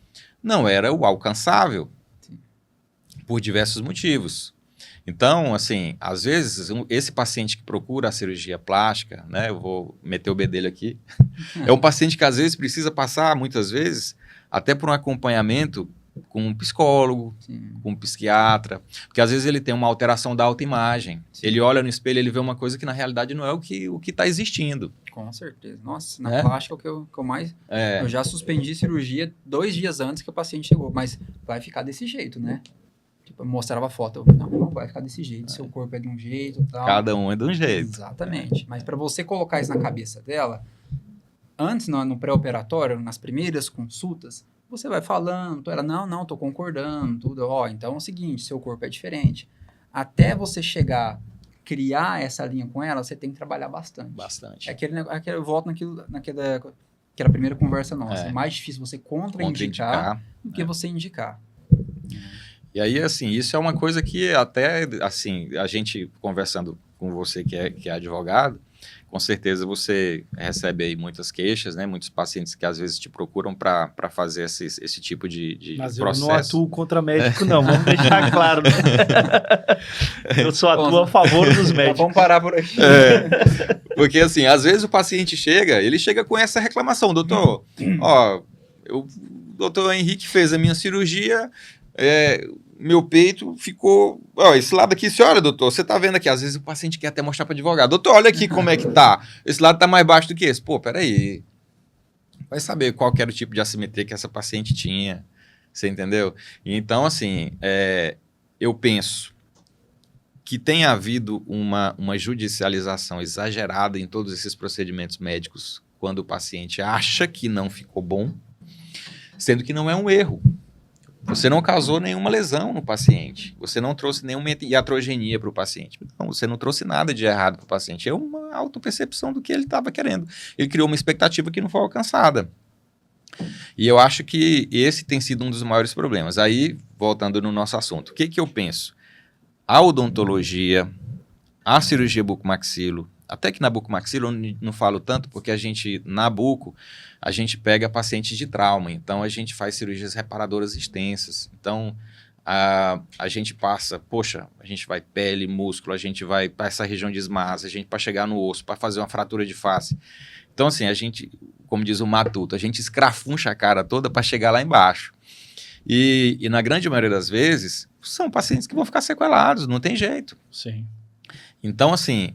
não era o alcançável. Sim. Por diversos motivos. Então, assim, às vezes, esse paciente que procura a cirurgia plástica, né, eu vou meter o bedelho aqui, é um paciente que às vezes precisa passar, muitas vezes, até por um acompanhamento com um psicólogo, sim, com um psiquiatra, porque às vezes ele tem uma alteração da autoimagem. Sim. Ele olha no espelho, ele vê uma coisa que na realidade não é o que está existindo. Com certeza. Nossa, na plástica é o que eu mais... Eu já suspendi cirurgia 2 dias antes que o paciente chegou, mas vai ficar desse jeito, né? Tipo, eu mostrava a foto, não vai ficar desse jeito, seu corpo é de um jeito, tal. Cada um é de um jeito. Exatamente. Mas para você colocar isso na cabeça dela, antes, no pré-operatório, nas primeiras consultas, Você vai falando, ela, não, tô concordando, tudo. Ó, então é o seguinte, seu corpo é diferente. Até você chegar, criar essa linha com ela, você tem que trabalhar bastante. Bastante. Eu volto naquela primeira conversa nossa. É mais difícil você contraindicar do que você indicar. E aí, assim, isso é uma coisa que até, assim, a gente conversando com você que é advogado, com certeza você recebe aí muitas queixas, né? Muitos pacientes que às vezes te procuram para fazer esse tipo de Mas processo. eu não atuo contra médico, não. Vamos deixar claro. Né? Eu só atuo a favor dos médicos. Vamos parar por aqui. Porque, assim, às vezes o paciente chega com essa reclamação. Doutor, ó, o doutor Henrique fez a minha cirurgia... meu peito ficou... Ó, esse lado aqui, senhora, doutor, você tá vendo aqui? Às vezes o paciente quer até mostrar para advogado. Doutor, olha aqui como é que tá. Esse lado tá mais baixo do que esse. Pô, peraí. Vai saber qual que era o tipo de assimetria que essa paciente tinha. Você entendeu? Então, assim, eu penso que tem havido uma judicialização exagerada em todos esses procedimentos médicos quando o paciente acha que não ficou bom, sendo que não é um erro. Você não causou nenhuma lesão no paciente. Você não trouxe nenhuma iatrogenia para o paciente. Não, você não trouxe nada de errado para o paciente. É uma autopercepção do que ele estava querendo. Ele criou uma expectativa que não foi alcançada. E eu acho que esse tem sido um dos maiores problemas. Aí, voltando no nosso assunto, o que eu penso? A odontologia, a cirurgia bucomaxilo, até que na bucomaxilo eu não falo tanto, porque a gente, na buco, a gente pega pacientes de trauma, então a gente faz cirurgias reparadoras extensas. Então, a gente passa, a gente vai pele, músculo, a gente vai para essa região de esmaço, a gente para chegar no osso, para fazer uma fratura de face. Então, assim, a gente, como diz o Matuto, a gente escrafuncha a cara toda para chegar lá embaixo. E na grande maioria das vezes, são pacientes que vão ficar sequelados, não tem jeito. Sim. Então, assim,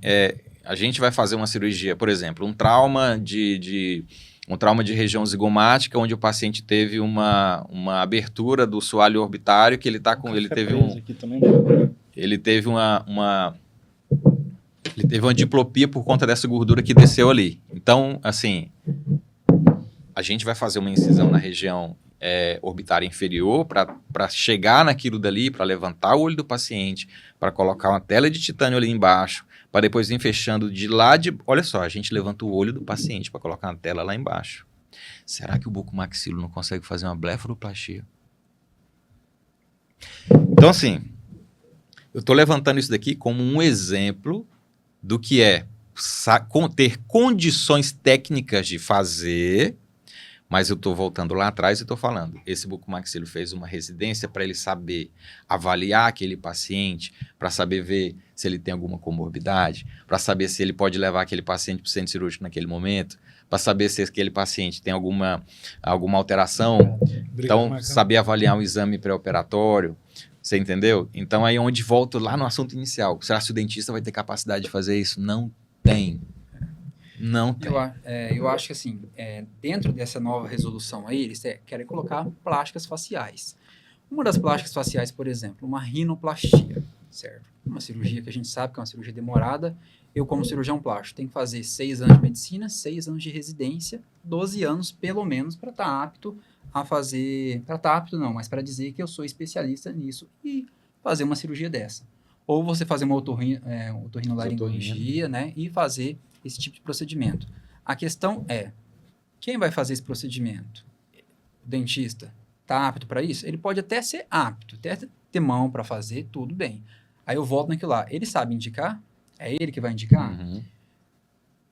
a gente vai fazer uma cirurgia, por exemplo, um trauma de região zigomática, onde o paciente teve uma abertura do soalho orbitário, que ele teve uma diplopia por conta dessa gordura que desceu ali. Então, assim, a gente vai fazer uma incisão na região orbitária inferior para chegar naquilo dali, para levantar o olho do paciente, para colocar uma tela de titânio ali embaixo, para depois vir fechando de lá de... Olha só, a gente levanta o olho do paciente para colocar uma tela lá embaixo. Será que o bucomaxilo não consegue fazer uma blefaroplastia? Então, assim, eu estou levantando isso daqui como um exemplo do que é ter condições técnicas de fazer, mas eu estou voltando lá atrás e estou falando, esse bucomaxilo fez uma residência para ele saber avaliar aquele paciente, para saber ver se ele tem alguma comorbidade, para saber se ele pode levar aquele paciente para o centro cirúrgico naquele momento, para saber se aquele paciente tem alguma alteração. Então, saber avaliar um exame pré-operatório, você entendeu? Então, aí onde volto lá no assunto inicial. Será que o dentista vai ter capacidade de fazer isso? Não tem. Não tem. Eu acho que, assim, dentro dessa nova resolução aí, eles querem colocar plásticas faciais. Uma das plásticas faciais, por exemplo, uma rinoplastia, certo? Uma cirurgia que a gente sabe que é uma cirurgia demorada. Eu, como cirurgião plástico, tenho que fazer 6 anos de medicina, 6 anos de residência, 12 anos, pelo menos, para estar apto a fazer... Para estar apto não, mas para dizer que eu sou especialista nisso e fazer uma cirurgia dessa. Ou você fazer uma otorrinolaringologia, né? E fazer esse tipo de procedimento. A questão é, quem vai fazer esse procedimento? O dentista está apto para isso? Ele pode até ser apto, até ter mão para fazer, tudo bem. Aí eu volto naquilo lá. Ele sabe indicar? É ele que vai indicar? Uhum.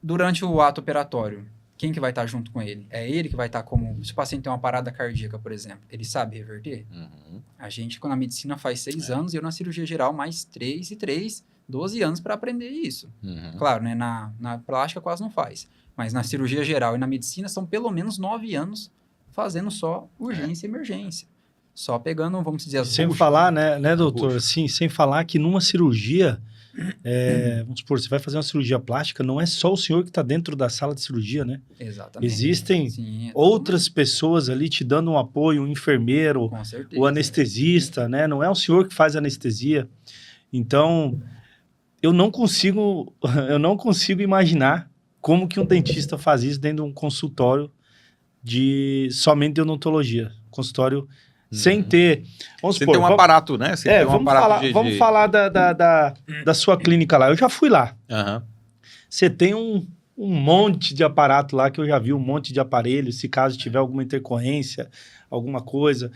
Durante o ato operatório, quem que vai estar junto com ele? É ele que vai estar como... Se o paciente tem uma parada cardíaca, por exemplo, ele sabe reverter? Uhum. A gente, quando a medicina faz 6 anos, e eu na cirurgia geral mais 3 e 3, 12 anos para aprender isso. Uhum. Claro, né? Na plástica quase não faz. Mas na cirurgia geral e na medicina são pelo menos 9 anos fazendo só urgência e emergência. Só pegando, vamos dizer, as sem buchas, falar, né, doutor? Assim, sem falar que numa cirurgia, vamos supor, você vai fazer uma cirurgia plástica, não é só o senhor que está dentro da sala de cirurgia, né? Exatamente. Existem outras pessoas ali te dando um apoio, um enfermeiro, com certeza, o anestesista, né? Não é o senhor que faz anestesia. Então, eu não consigo imaginar como que um dentista faz isso dentro de um consultório somente de odontologia. consultório sem ter... Vamos Sem supor, ter um aparato, né? Sem ter um vamos aparato falar, vamos falar da sua clínica lá. Eu já fui lá. Aham. Você tem um monte de aparato lá, que eu já vi um monte de aparelho, se caso tiver alguma intercorrência, alguma coisa.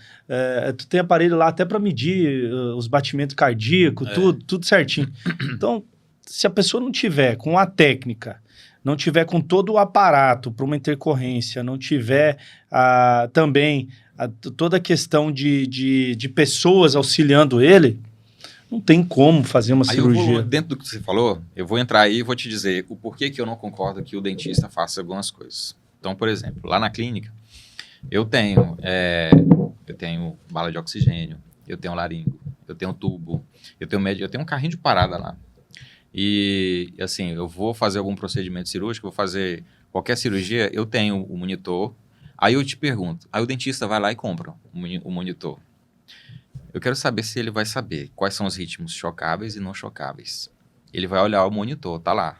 Tu tem aparelho lá até para medir os batimentos cardíacos, tudo certinho. Então, se a pessoa não tiver com a técnica, não tiver com todo o aparato para uma intercorrência, não tiver também toda a questão de pessoas auxiliando ele, não tem como fazer uma cirurgia. Dentro do que você falou, eu vou entrar aí e vou te dizer o porquê que eu não concordo que o dentista faça algumas coisas. Então, por exemplo, lá na clínica, eu tenho bala de oxigênio, eu tenho laringo, eu tenho tubo, eu tenho um carrinho de parada lá. E, assim, eu vou fazer algum procedimento cirúrgico, vou fazer qualquer cirurgia, eu tenho o monitor. Aí eu te pergunto, aí o dentista vai lá e compra o monitor. Eu quero saber se ele vai saber quais são os ritmos chocáveis e não chocáveis. Ele vai olhar o monitor, tá lá,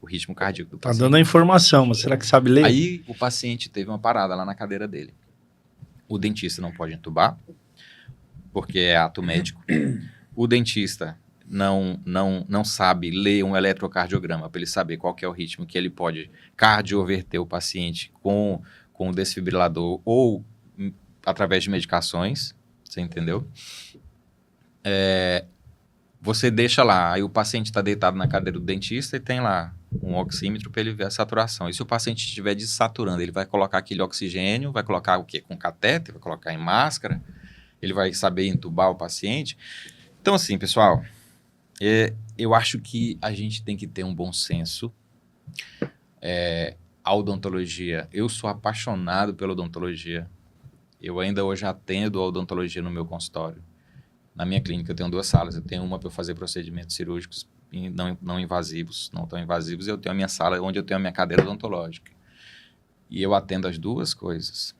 o ritmo cardíaco do paciente. Tá dando a informação, mas será que sabe ler? Aí o paciente teve uma parada lá na cadeira dele. O dentista não pode entubar, porque é ato médico. O dentista não sabe ler um eletrocardiograma para ele saber qual que é o ritmo que ele pode cardioverter o paciente com o desfibrilador ou através de medicações, você entendeu? Você deixa lá, aí o paciente está deitado na cadeira do dentista e tem lá um oxímetro para ele ver a saturação. E se o paciente estiver desaturando, ele vai colocar aquele oxigênio, vai colocar o quê? Com catéter, vai colocar em máscara, ele vai saber entubar o paciente. Então, assim, pessoal, eu acho que a gente tem que ter um bom senso. A odontologia, eu sou apaixonado pela odontologia. Eu ainda hoje atendo a odontologia no meu consultório. Na minha clínica eu tenho 2 salas. Eu tenho uma para eu fazer procedimentos cirúrgicos não invasivos, não tão invasivos. E eu tenho a minha sala onde eu tenho a minha cadeira odontológica. E eu atendo as 2 coisas.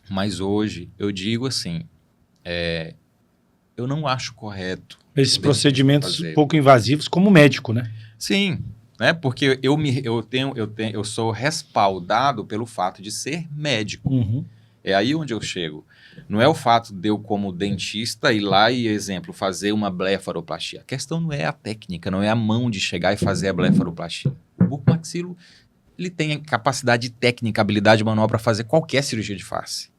Mas hoje, eu digo assim, eu não acho correto... Esses procedimentos pouco invasivos como médico, né? Sim, né? Porque eu sou respaldado pelo fato de ser médico. Uhum. É aí onde eu chego. Não é o fato de eu, como dentista, ir lá e, exemplo, fazer uma blefaroplastia. A questão não é a técnica, não é a mão de chegar e fazer a blefaroplastia. O bucomaxilo, ele tem capacidade técnica, habilidade manual para fazer qualquer cirurgia de face.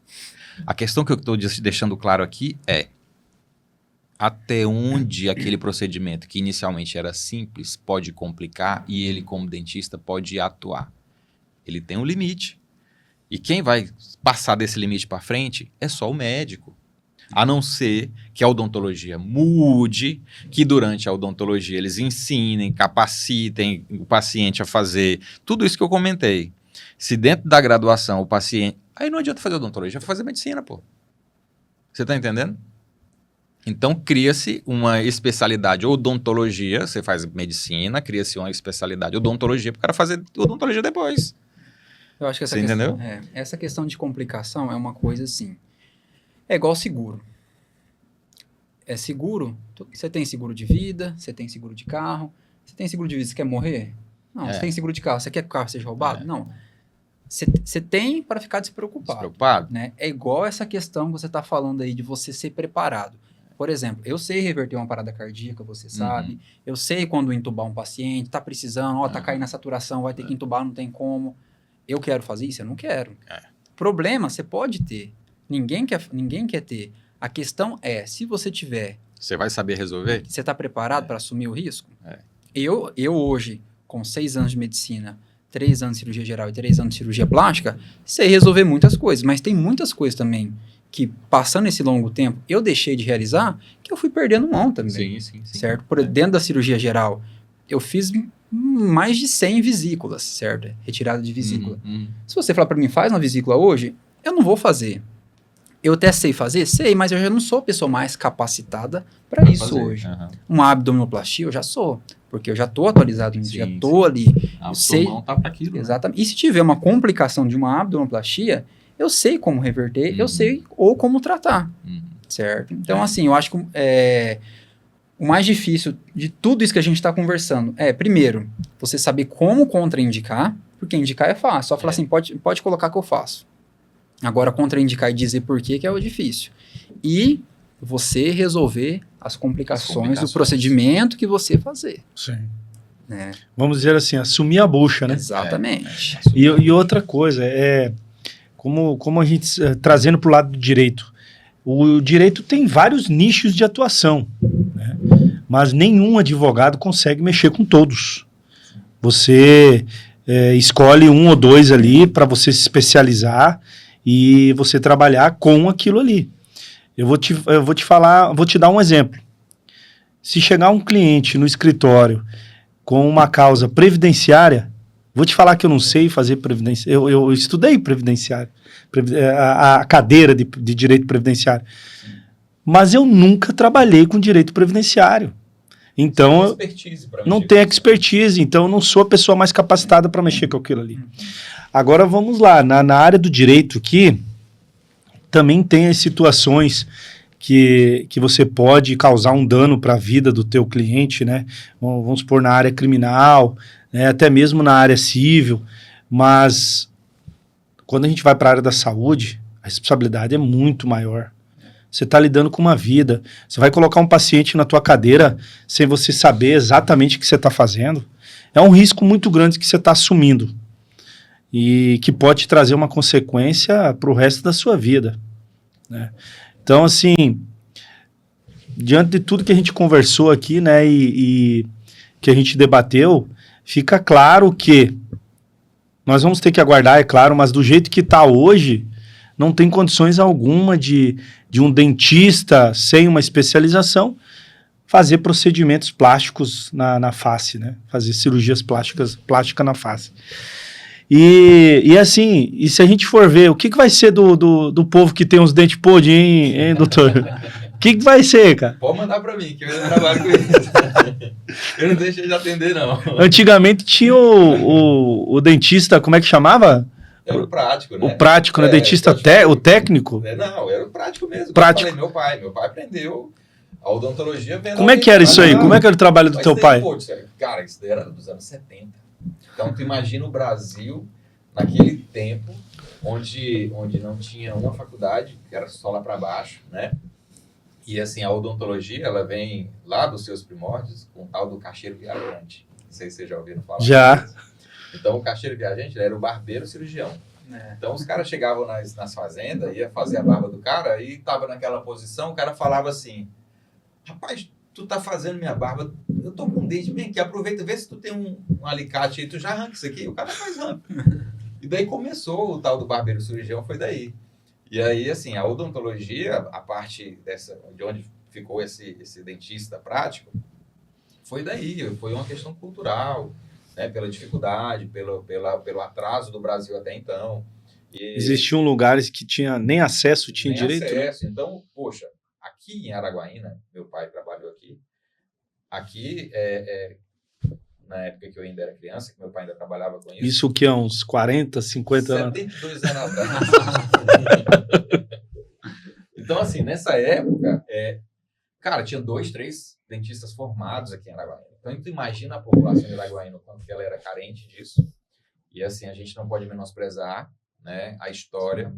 A questão que eu estou deixando claro aqui é até onde aquele procedimento, que inicialmente era simples, pode complicar e ele, como dentista, pode atuar. Ele tem um limite. E quem vai passar desse limite para frente é só o médico. A não ser que a odontologia mude, que durante a odontologia eles ensinem, capacitem o paciente a fazer tudo isso que eu comentei. Se dentro da graduação o paciente... Aí não adianta fazer odontologia, fazer medicina, pô. Você está entendendo? Então, cria-se uma especialidade odontologia, você faz medicina, cria-se uma especialidade odontologia para o cara fazer odontologia depois. Eu acho que você entendeu? Essa questão de complicação é uma coisa assim, é igual seguro. É seguro, você tem seguro de vida, você tem seguro de carro, você tem seguro de vida, você quer morrer? Não, você tem seguro de carro, você quer que o carro seja roubado? Não. Você tem para ficar despreocupado. Né? É igual essa questão que você está falando aí de você ser preparado. Por exemplo, eu sei reverter uma parada cardíaca, você sabe. Eu sei quando entubar um paciente, tá precisando, tá caindo na saturação, vai ter que entubar, não tem como. Eu quero fazer isso? Eu não quero. Problema, você pode ter. Ninguém quer ter. A questão é, se você tiver... Você vai saber resolver? Você está preparado para assumir o risco? Eu hoje, com 6 anos de medicina, 3 anos de cirurgia geral e 3 anos de cirurgia plástica, sei resolver muitas coisas, mas tem muitas coisas também que, passando esse longo tempo, eu deixei de realizar, que eu fui perdendo mão também. Sim. Certo? Dentro da cirurgia geral, eu fiz mais de 100 vesículas, certo? Retirada de vesícula. Se você falar para mim, faz uma vesícula hoje, eu não vou fazer. Eu até sei fazer? Sei, mas eu já não sou a pessoa mais capacitada para isso hoje. Uma abdominoplastia eu já sou, porque eu já estou atualizado nisso, já estou ali. Eu sei. Mão tá para aquilo. Exatamente. Né? E se tiver uma complicação de uma abdominoplastia, eu sei como reverter, eu sei ou como tratar, certo? Então, assim, eu acho que o mais difícil de tudo isso que a gente está conversando é, primeiro, você saber como contraindicar, porque indicar é fácil, só falar assim, pode colocar que eu faço. Agora, contraindicar e dizer por quê que é o difícil. E você resolver as complicações do procedimento que você fazer. Sim. Né? Vamos dizer assim, assumir a bucha, né? Exatamente. E outra coisa, como a gente, trazendo para o lado do direito, o direito tem vários nichos de atuação, né? Mas nenhum advogado consegue mexer com todos. Você escolhe um ou dois ali para você se especializar e você trabalhar com aquilo ali. Eu vou te dar um exemplo. Se chegar um cliente no escritório com uma causa previdenciária, vou te falar que eu não sei fazer previdência. Eu estudei previdenciário, a cadeira de direito previdenciário, mas eu nunca trabalhei com direito previdenciário. Então, não tenho expertise, então eu não sou a pessoa mais capacitada para mexer com aquilo ali. Agora vamos lá, na área do direito aqui, também tem as situações que você pode causar um dano para a vida do teu cliente, né? Vamos supor na área criminal, né? Até mesmo na área civil, mas quando a gente vai para a área da saúde, a responsabilidade é muito maior. Você está lidando com uma vida. Você vai colocar um paciente na tua cadeira sem você saber exatamente o que você está fazendo. É um risco muito grande que você está assumindo e que pode trazer uma consequência para o resto da sua vida, né? Então, assim, diante de tudo que a gente conversou aqui, né, e que a gente debateu, fica claro que nós vamos ter que aguardar, é claro, mas do jeito que está hoje, não tem condições alguma de um dentista sem uma especialização fazer procedimentos plásticos na face, né? Fazer cirurgias plásticas na face. E assim, e se a gente for ver, o que vai ser do povo que tem os dentes podres, hein, doutor? O que vai ser, cara? Pode mandar pra mim, que eu ainda trabalho com isso. Eu não deixei de atender, não. Antigamente tinha o dentista, como é que chamava? Era o prático, né? O prático, né? Dentista, o técnico? Não, era o prático mesmo. Prático. Eu falei, meu pai aprendeu a odontologia vendo... Como é que era isso aí? Como é que era o trabalho do teu pai? Cara, isso daí era dos anos 70. Então, tu imagina o Brasil naquele tempo, onde não tinha uma faculdade, que era só lá para baixo, né? E, assim, a odontologia, ela vem lá dos seus primórdios com o tal do cacheiro viajante. Não sei se vocês já ouviram falar. Já. Então, o cacheiro viajante era o barbeiro cirurgião. Então, os caras chegavam nas fazendas, ia fazer a barba do cara, e tava naquela posição, o cara falava assim, rapaz, tu tá fazendo minha barba, eu tô com um dente bem aqui, aproveita, vê se tu tem um alicate aí, tu já arranca isso aqui, o cara faz rampa. E daí começou o tal do barbeiro cirurgião, foi daí. E aí, assim, a odontologia, a parte de onde ficou esse dentista prático, foi daí, foi uma questão cultural, né, pela dificuldade, pelo atraso do Brasil até então. Existiam lugares que nem acesso tinha direito? Acesso. Né? Então, poxa, aqui em Araguaína, meu pai trabalhou aqui. Aqui, na época que eu ainda era criança, que meu pai ainda trabalhava com isso. Isso o que é uns 40, 50 anos? 72 anos atrás. Então, assim, nessa época, cara, tinha 2, 3 dentistas formados aqui em Araguaína. Então, tu imagina a população de Araguaína, o quanto que ela era carente disso. E, assim, a gente não pode menosprezar, né, a história.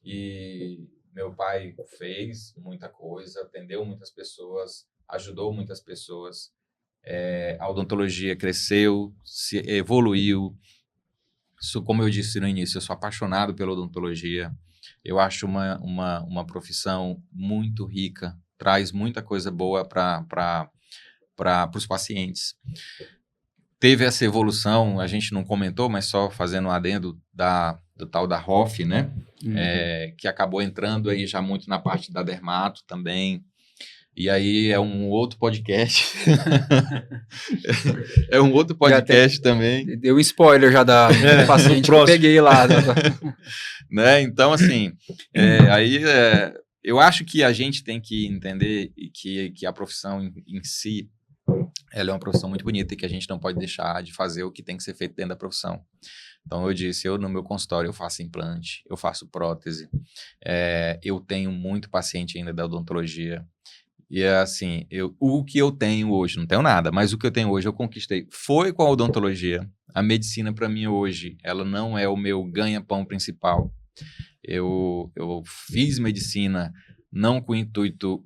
E meu pai fez muita coisa, atendeu muitas pessoas, ajudou muitas pessoas. A odontologia cresceu, se evoluiu. Isso, como eu disse no início, eu sou apaixonado pela odontologia. Eu acho uma profissão muito rica, traz muita coisa boa para os pacientes. Teve essa evolução, a gente não comentou, mas só fazendo um adendo do tal da ROF, né? Que acabou entrando aí já muito na parte da dermato também. E aí é um outro podcast. É um outro podcast também. Deu um spoiler já da paciente que eu peguei lá. Né? Então, assim, eu acho que a gente tem que entender que a profissão em si, ela é uma profissão muito bonita e que a gente não pode deixar de fazer o que tem que ser feito dentro da profissão. Então, eu disse, no meu consultório eu faço implante, eu faço prótese, eu tenho muito paciente ainda da odontologia. E assim, o que eu tenho hoje, não tenho nada, mas o que eu tenho hoje eu conquistei, foi com a odontologia. A medicina para mim hoje, ela não é o meu ganha-pão principal. Eu fiz medicina não com o intuito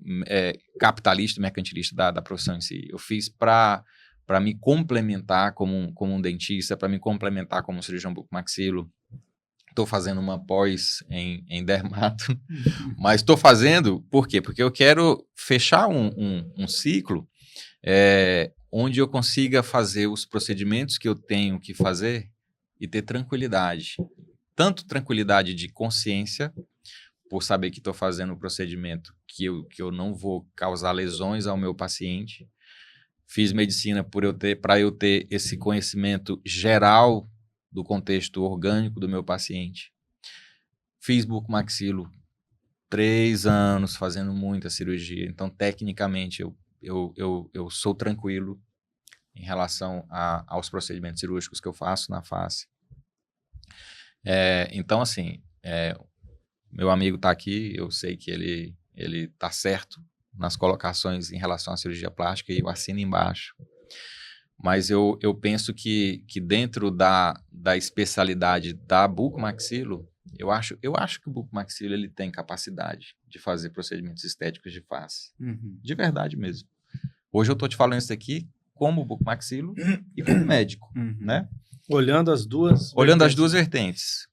capitalista, mercantilista da profissão em si. Eu fiz para me complementar como um dentista, para me complementar como cirurgião bucomaxilo. Estou fazendo uma pós em dermato, mas estou fazendo, por quê? Porque eu quero fechar um ciclo onde eu consiga fazer os procedimentos que eu tenho que fazer e ter tranquilidade. Tanto tranquilidade de consciência, por saber que estou fazendo um procedimento que eu não vou causar lesões ao meu paciente. Fiz medicina para eu ter esse conhecimento geral do contexto orgânico do meu paciente. Fiz bucomaxilo 3 anos fazendo muita cirurgia, então tecnicamente eu sou tranquilo em relação aos procedimentos cirúrgicos que eu faço na face. Então assim, meu amigo está aqui, eu sei que ele está certo nas colocações em relação à cirurgia plástica e eu assino embaixo. Mas eu penso que dentro da especialidade da bucomaxilo, eu acho que o bucomaxilo ele tem capacidade de fazer procedimentos estéticos de face. De verdade mesmo. Hoje eu estou te falando isso aqui como bucomaxilo e como médico, né? Olhando as duas vertentes.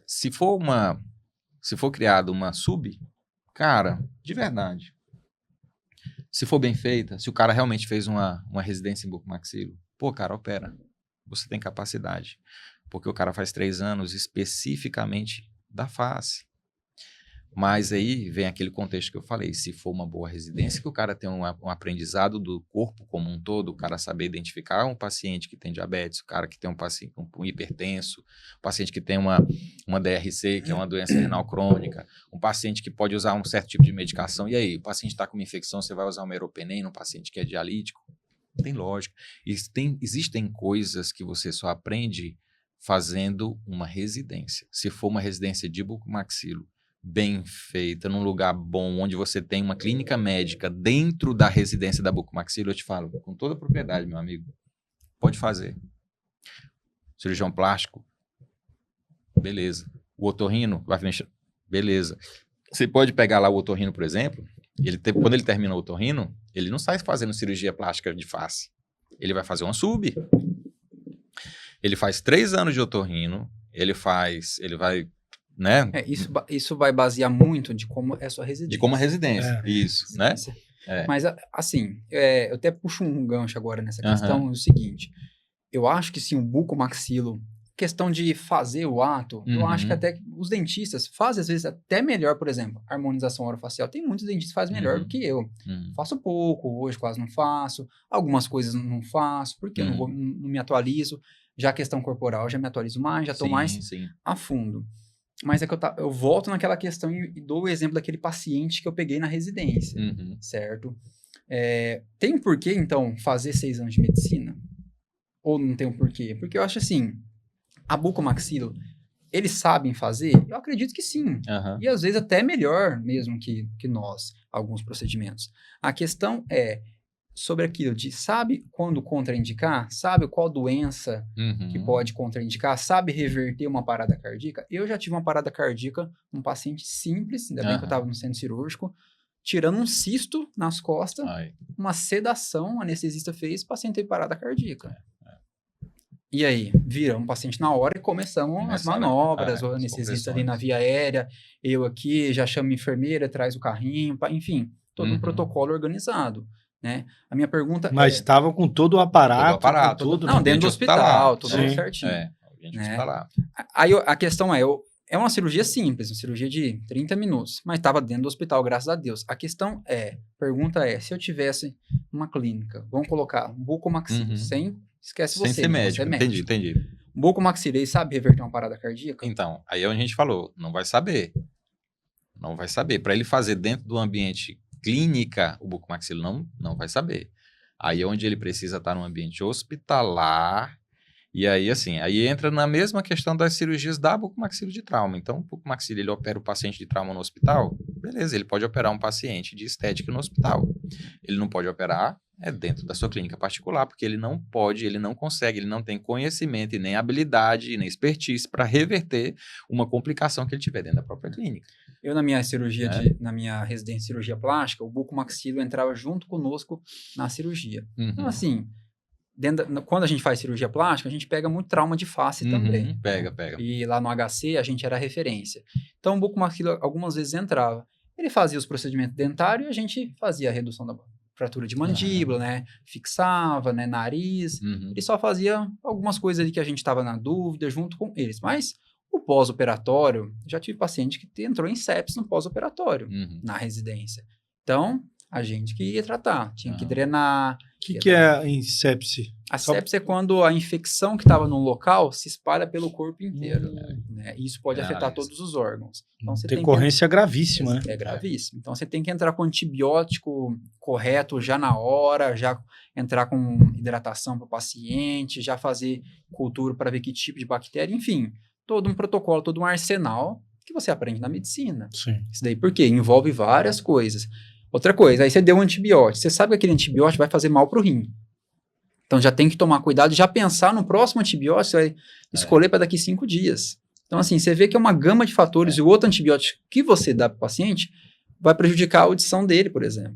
Se for criado uma sub, cara, de verdade. Se for bem feita, se o cara realmente fez uma residência em bucomaxilo, pô, cara, opera. Você tem capacidade. Porque o cara faz 3 anos especificamente da face. Mas aí vem aquele contexto que eu falei, se for uma boa residência, que o cara tem um aprendizado do corpo como um todo, o cara saber identificar um paciente que tem diabetes, o cara que tem um paciente um hipertenso, um paciente que tem uma DRC, que é uma doença renal crônica, um paciente que pode usar um certo tipo de medicação, e aí, o paciente está com uma infecção, você vai usar um meropenem no paciente que é dialítico? Tem lógica. Existem coisas que você só aprende fazendo uma residência. Se for uma residência de bucomaxilo, bem feita, num lugar bom, onde você tem uma clínica médica dentro da residência da bucomaxilo, eu te falo, com toda a propriedade, meu amigo, pode fazer. Cirurgião plástico, beleza. O otorrino, vai mexer, beleza. Você pode pegar lá o otorrino, por exemplo, quando ele termina o otorrino, ele não sai fazendo cirurgia plástica de face. Ele vai fazer uma sub. Ele faz 3 anos de otorrino, ele vai... Né? Isso vai basear muito de como é a sua residência. De como a residência, isso, né? Mas, assim, eu até puxo um gancho agora nessa questão, é o seguinte, eu acho que sim, o bucomaxilo, questão de fazer o ato, eu acho que até os dentistas fazem, às vezes, até melhor, por exemplo, harmonização orofacial. Tem muitos dentistas que fazem melhor do que eu. Faço pouco, hoje quase não faço, algumas coisas não faço, porque eu não me atualizo. Já a questão corporal, já me atualizo mais, já estou mais a fundo. Mas é que eu volto naquela questão e dou o exemplo daquele paciente que eu peguei na residência, certo? Tem um porquê, então, fazer 6 anos de medicina? Ou não tem um porquê? Porque eu acho assim, a bucomaxilo, eles sabem fazer? Eu acredito que sim. E às vezes até melhor mesmo que nós, alguns procedimentos. A questão é sobre aquilo de sabe quando contraindicar, sabe qual doença que pode contraindicar, sabe reverter uma parada cardíaca. Eu já tive uma parada cardíaca num paciente simples, ainda bem que eu estava no centro cirúrgico, tirando um cisto nas costas, uma sedação, o anestesista fez, o paciente teve parada cardíaca. E aí, vira um paciente na hora e começamos as manobras, o anestesista ali na via aérea, eu aqui, já chamo a enfermeira, traz o carrinho, enfim, todo um protocolo organizado. Né? A minha pergunta Mas estavam com todo o aparato. Tudo, não, dentro do hospital, tudo certinho. Né? Aí a questão é uma cirurgia simples, uma cirurgia de 30 minutos, mas estava dentro do hospital, graças a Deus. A questão pergunta é, se eu tivesse uma clínica, vamos colocar um bucomaxilo, esquece você. Sem ser médico, entendi. Um bucomaxilo, sabe reverter uma parada cardíaca? Então, aí é onde a gente falou, não vai saber. Para ele fazer dentro do ambiente clínica, o bucomaxilo não vai saber. Aí é onde ele precisa estar num ambiente hospitalar, e aí assim, aí entra na mesma questão das cirurgias da bucomaxilo de trauma. Então, o bucomaxilo, ele opera o paciente de trauma no hospital, beleza, ele pode operar um paciente de estética no hospital. Ele não pode operar é dentro da sua clínica particular, porque ele não pode, ele não consegue, ele não tem conhecimento e nem habilidade, nem expertise para reverter uma complicação que ele tiver dentro da própria clínica. Eu, na minha cirurgia, na minha residência de cirurgia plástica, o bucomaxilo entrava junto conosco na cirurgia. Então, assim, quando a gente faz cirurgia plástica, a gente pega muito trauma de face também. Pega. E lá no HC, a gente era referência. Então, o bucomaxilo algumas vezes entrava. Ele fazia os procedimentos dentários e a gente fazia a redução da fratura de mandíbula, né? Fixava, né? Nariz. Ele só fazia algumas coisas ali que a gente estava na dúvida junto com eles. Mas o pós-operatório, já tive paciente que entrou em sepsis no pós-operatório, na residência. Então, a gente que ia tratar, tinha que drenar. O que é em sepse? A sepse é quando a infecção que estava num local se espalha pelo corpo inteiro. Né? E isso pode afetar todos os órgãos. Então, você decorrência gravíssima, né? É gravíssimo. Então, você tem que entrar com antibiótico correto já na hora, já entrar com hidratação para o paciente, já fazer cultura para ver que tipo de bactéria, enfim, todo um protocolo, todo um arsenal que você aprende na medicina. Sim. Isso daí por quê? Envolve várias coisas. Outra coisa, aí você deu um antibiótico. Você sabe que aquele antibiótico vai fazer mal para o rim. Então, já tem que tomar cuidado e já pensar no próximo antibiótico, você vai escolher para daqui 5 dias. Então, assim, você vê que é uma gama de fatores e o outro antibiótico que você dá para o paciente vai prejudicar a audição dele, por exemplo.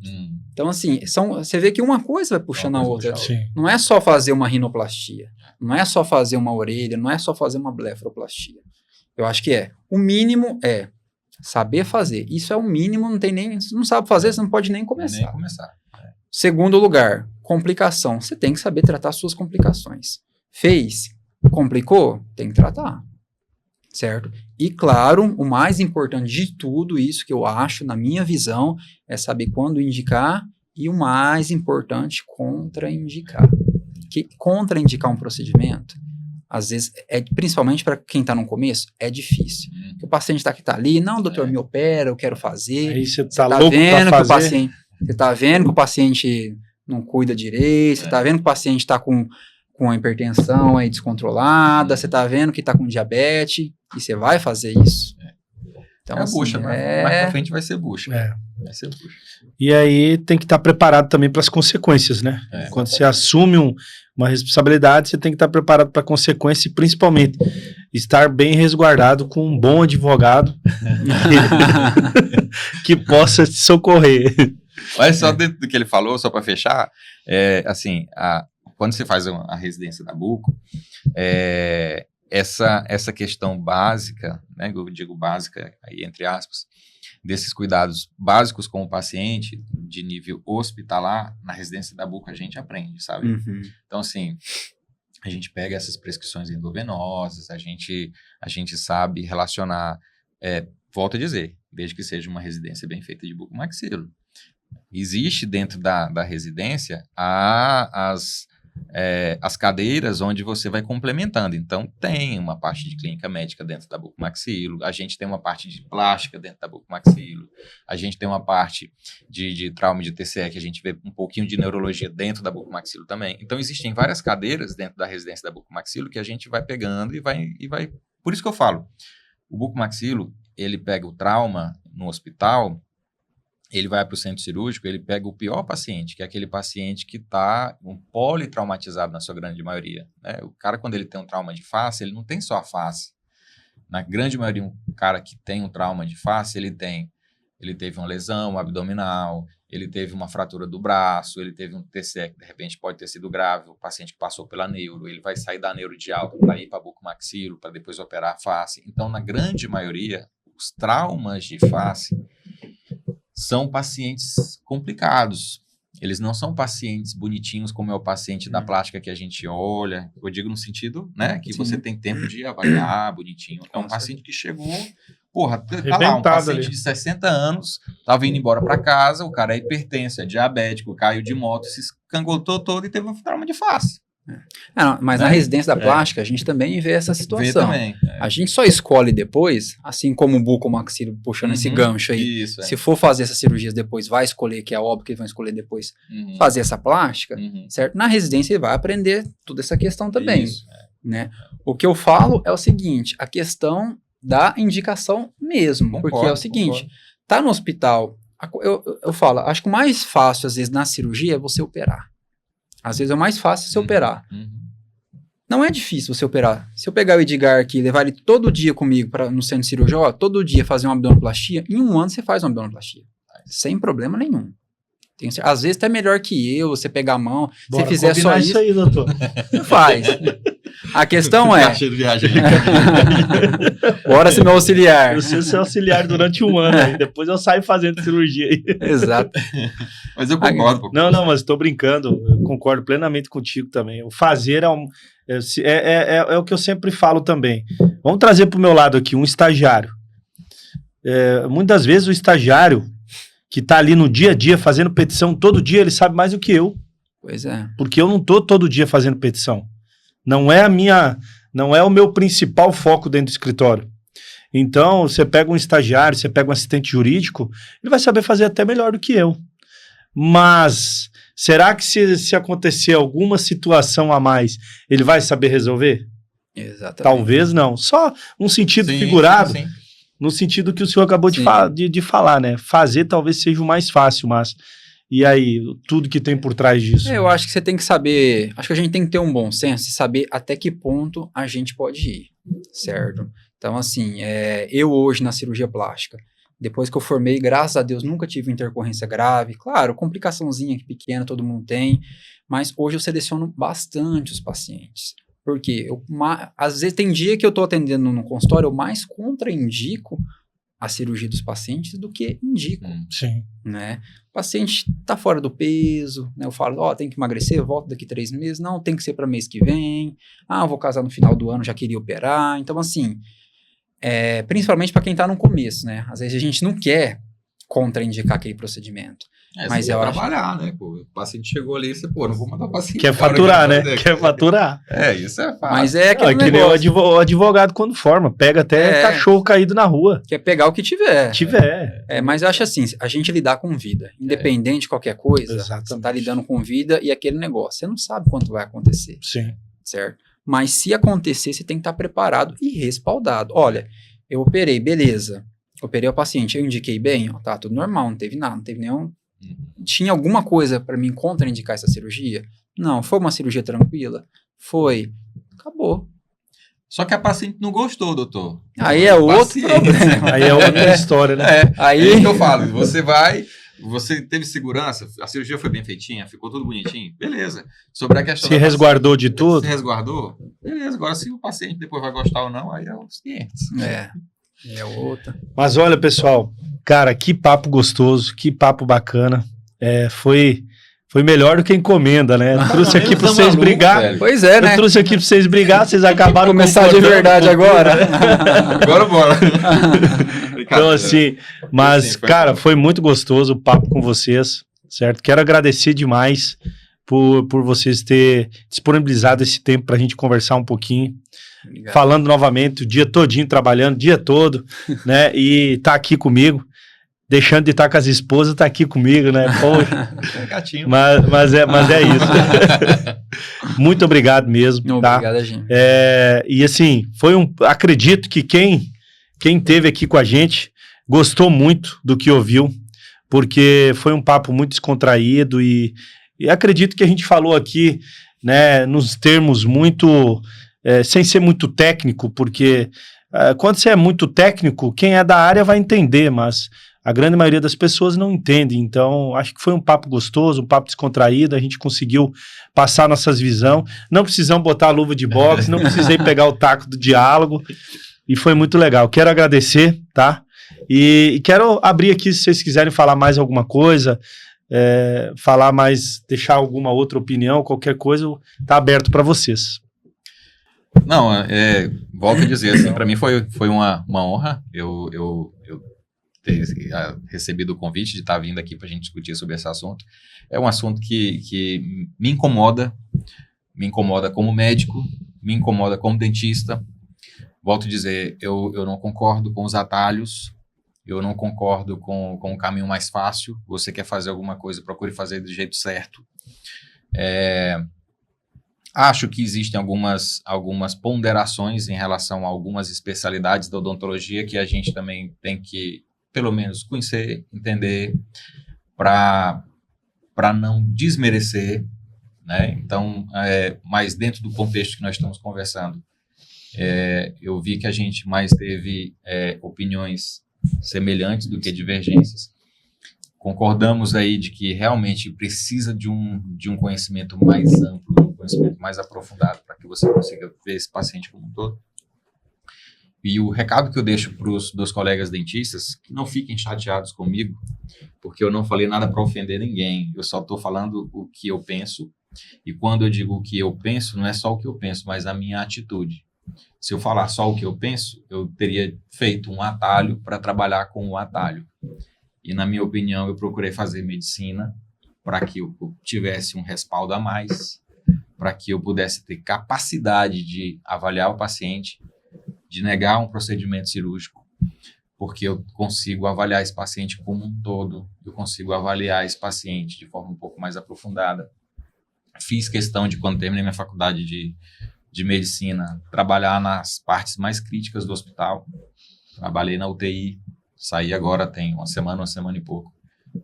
Então, assim, você vê que uma coisa vai puxando a outra. Sim. Não é só fazer uma rinoplastia, não é só fazer uma orelha, não é só fazer uma blefaroplastia. Eu acho que o mínimo é saber fazer. Isso é o mínimo, não tem nem... Se não sabe fazer, você não pode nem começar. Segundo lugar, complicação. Você tem que saber tratar suas complicações. Fez, complicou, tem que tratar. Certo? E claro, o mais importante de tudo isso que eu acho, na minha visão, é saber quando indicar e o mais importante, contraindicar. Que contraindicar um procedimento, às vezes, principalmente para quem está no começo, é difícil. O paciente que tá ali, não, doutor, me opera, eu quero fazer. Aí você tá louco pra fazer. Você tá vendo que o paciente não cuida direito, você tá vendo que o paciente está com a hipertensão aí descontrolada, você tá vendo que tá com diabetes, e você vai fazer isso. Então, assim, bucha, mais pra frente vai ser bucha. Vai ser bucha. E aí tem que estar preparado também para as consequências, né? Quando você assume uma responsabilidade, você tem que estar preparado para a consequência e principalmente estar bem resguardado com um bom advogado que possa te socorrer. Olha só dentro do que ele falou, só para fechar, assim, quando você faz a residência da Buco, essa questão básica, né, eu digo básica aí entre aspas, desses cuidados básicos com o paciente de nível hospitalar, na residência da Buco a gente aprende, sabe? Então, assim, a gente pega essas prescrições endovenosas, a gente sabe relacionar, volto a dizer, desde que seja uma residência bem feita de bucomaxilo. Existe dentro da residência as cadeiras onde você vai complementando. Então, tem uma parte de clínica médica dentro da bucomaxilo, a gente tem uma parte de plástica dentro da bucomaxilo, a gente tem uma parte de trauma de TCE, que a gente vê um pouquinho de neurologia dentro da bucomaxilo também. Então, existem várias cadeiras dentro da residência da bucomaxilo que a gente vai pegando e vai... Por isso que eu falo, o bucomaxilo, ele pega o trauma no hospital, ele vai para o centro cirúrgico, ele pega o pior paciente, que é aquele paciente que está politraumatizado na sua grande maioria. Né? O cara, quando ele tem um trauma de face, ele não tem só a face. Na grande maioria, um cara que tem um trauma de face, ele teve uma lesão abdominal, ele teve uma fratura do braço, ele teve um TCE que de repente pode ter sido grave, o paciente que passou pela neuro, ele vai sair da neuro de alta para ir para bucomaxilo, para depois operar a face. Então, na grande maioria, os traumas de face são pacientes complicados. Eles não são pacientes bonitinhos como é o paciente da plástica que a gente olha. Eu digo no sentido, né, que você tem tempo de avaliar bonitinho. É um paciente que chegou, tá lá, um paciente ali de 60 anos, tava indo embora para casa, o cara é hipertenso, é diabético, caiu de moto, se escangotou todo e teve um trauma de face. Mas na residência da plástica, a gente também vê essa situação. Vê também, A gente só escolhe depois, assim como o bucomaxilo puxando esse gancho aí. Isso, se for fazer essas cirurgias depois, vai escolher, que é óbvio que eles vão escolher depois, fazer essa plástica, certo? Na residência ele vai aprender toda essa questão também. Isso, né? O que eu falo é o seguinte, a questão da indicação mesmo. Concordo, porque é o seguinte, tá no hospital, eu falo, acho que o mais fácil às vezes na cirurgia é você operar. Às vezes é o mais fácil você operar. Uhum. Não é difícil você operar. Se eu pegar o Edgar aqui e levar ele todo dia comigo no centro cirúrgico, ó, todo dia fazer uma abdominoplastia, em 1 ano você faz uma abdominoplastia. Sem problema nenhum. Às vezes até melhor que eu, você pegar a mão, Bora se fizer só isso aí, doutor. faz. A questão é... Viagem. Bora ser meu auxiliar. Eu sei ser auxiliar durante 1 ano, aí depois eu saio fazendo cirurgia aí. Exato. Mas eu concordo. Pô. Não, mas estou brincando, eu concordo plenamente contigo também. O fazer é o que eu sempre falo também. Vamos trazer para o meu lado aqui um estagiário. Muitas vezes o estagiário que está ali no dia a dia fazendo petição todo dia, ele sabe mais do que eu. Pois é. Porque eu não estou todo dia fazendo petição. Não é o meu principal foco dentro do escritório. Então, você pega um estagiário, você pega um assistente jurídico, ele vai saber fazer até melhor do que eu. Mas, será que se acontecer alguma situação a mais, ele vai saber resolver? Exatamente. Talvez não. Só um sentido figurado, sim. No sentido que o senhor acabou de falar, né? Fazer talvez seja o mais fácil, mas... E aí, tudo que tem por trás disso? Eu acho que você tem que saber... Acho que a gente tem que ter um bom senso e saber até que ponto a gente pode ir, certo? Então, assim, eu hoje na cirurgia plástica, depois que eu formei, graças a Deus, nunca tive intercorrência grave. Claro, complicaçãozinha pequena todo mundo tem, mas hoje eu seleciono bastante os pacientes. Porque às vezes tem dia que eu estou atendendo no consultório, eu mais contraindico a cirurgia dos pacientes do que indico. Sim. Né? O paciente está fora do peso, né? Eu falo, tem que emagrecer, volto daqui 3 meses. Não, tem que ser para mês que vem. Eu vou casar no final do ano, já queria operar. Então, assim, principalmente para quem está no começo, né? Às vezes a gente não quer contraindicar aquele procedimento. Mas eu trabalhar, né? Pô, o paciente chegou ali, você, não vou mandar o paciente. Quer faturar, né? Quer faturar. Isso é fácil. Mas é aquele que nem o advogado quando forma, pega até cachorro caído na rua. Quer pegar o que tiver. Mas eu acho assim, a gente lidar com vida, independente de qualquer coisa, exatamente. Você tá lidando com vida e aquele negócio, você não sabe quanto vai acontecer. Sim. Certo? Mas se acontecer, você tem que estar preparado e respaldado. Olha, eu operei, beleza. Operei o paciente, eu indiquei bem, tá tudo normal, não teve nada, não teve nenhum... Tinha alguma coisa para mim contraindicar essa cirurgia? Não. Foi uma cirurgia tranquila? Foi. Acabou. Só que a paciente não gostou, doutor. Aí é outro problema. Aí é outra história, né? Aí que eu falo, você teve segurança, a cirurgia foi bem feitinha, ficou tudo bonitinho, beleza. Sobre a questão se resguardou de tudo? Se resguardou, beleza. Agora, se o paciente depois vai gostar ou não, aí é os 500. É outra. Mas olha, pessoal, cara, que papo gostoso, que papo bacana. Foi melhor do que encomenda, né? Eu trouxe aqui pra vocês brigar. Velho. Pois é, né? Eu trouxe aqui pra vocês brigar, vocês acabaram começar de verdade agora. Agora bora. Então, assim, mas, cara, foi muito gostoso o papo com vocês, certo? Quero agradecer demais por vocês terem disponibilizado esse tempo pra gente conversar um pouquinho. Obrigado. Falando novamente, o dia todinho trabalhando, o dia todo, né? E tá aqui comigo, deixando de estar com as esposas, tá aqui comigo, né? Poxa. Gatinho. Mas é isso. Muito obrigado mesmo. Tá? Obrigado, gente. E assim, acredito que quem esteve aqui com a gente gostou muito do que ouviu, porque foi um papo muito descontraído e acredito que a gente falou aqui, né, nos termos muito... sem ser muito técnico, porque quando você é muito técnico, quem é da área vai entender, mas a grande maioria das pessoas não entende. Então, acho que foi um papo gostoso, um papo descontraído, a gente conseguiu passar nossas visões, não precisamos botar a luva de boxe, não precisei pegar o taco do diálogo, e foi muito legal. Quero agradecer, tá? E quero abrir aqui, se vocês quiserem falar mais alguma coisa, deixar alguma outra opinião, qualquer coisa, tá aberto para vocês. Não, volto a dizer, assim, para mim foi uma honra eu ter recebido o convite de estar vindo aqui para a gente discutir sobre esse assunto. É um assunto que me incomoda como médico, me incomoda como dentista. Volto a dizer, eu não concordo com os atalhos, eu não concordo com o caminho mais fácil. Você quer fazer alguma coisa, procure fazer do jeito certo. Acho que existem algumas ponderações em relação a algumas especialidades da odontologia que a gente também tem que, pelo menos, conhecer, entender, para não desmerecer, né? Então, mas dentro do contexto que nós estamos conversando, eu vi que a gente mais teve opiniões semelhantes do que divergências. Concordamos aí de que realmente precisa de um conhecimento mais amplo, um conhecimento mais aprofundado para que você consiga ver esse paciente como um todo. E o recado que eu deixo para os meus colegas dentistas, que não fiquem chateados comigo, porque eu não falei nada para ofender ninguém, eu só estou falando o que eu penso, e quando eu digo o que eu penso, não é só o que eu penso, mas a minha atitude. Se eu falar só o que eu penso, eu teria feito um atalho para trabalhar com o atalho. E, na minha opinião, eu procurei fazer medicina para que eu tivesse um respaldo a mais, para que eu pudesse ter capacidade de avaliar o paciente, de negar um procedimento cirúrgico, porque eu consigo avaliar esse paciente como um todo, eu consigo avaliar esse paciente de forma um pouco mais aprofundada. Fiz questão de, quando terminei minha faculdade de medicina, trabalhar nas partes mais críticas do hospital. Trabalhei na UTI, saí agora tem uma semana e pouco,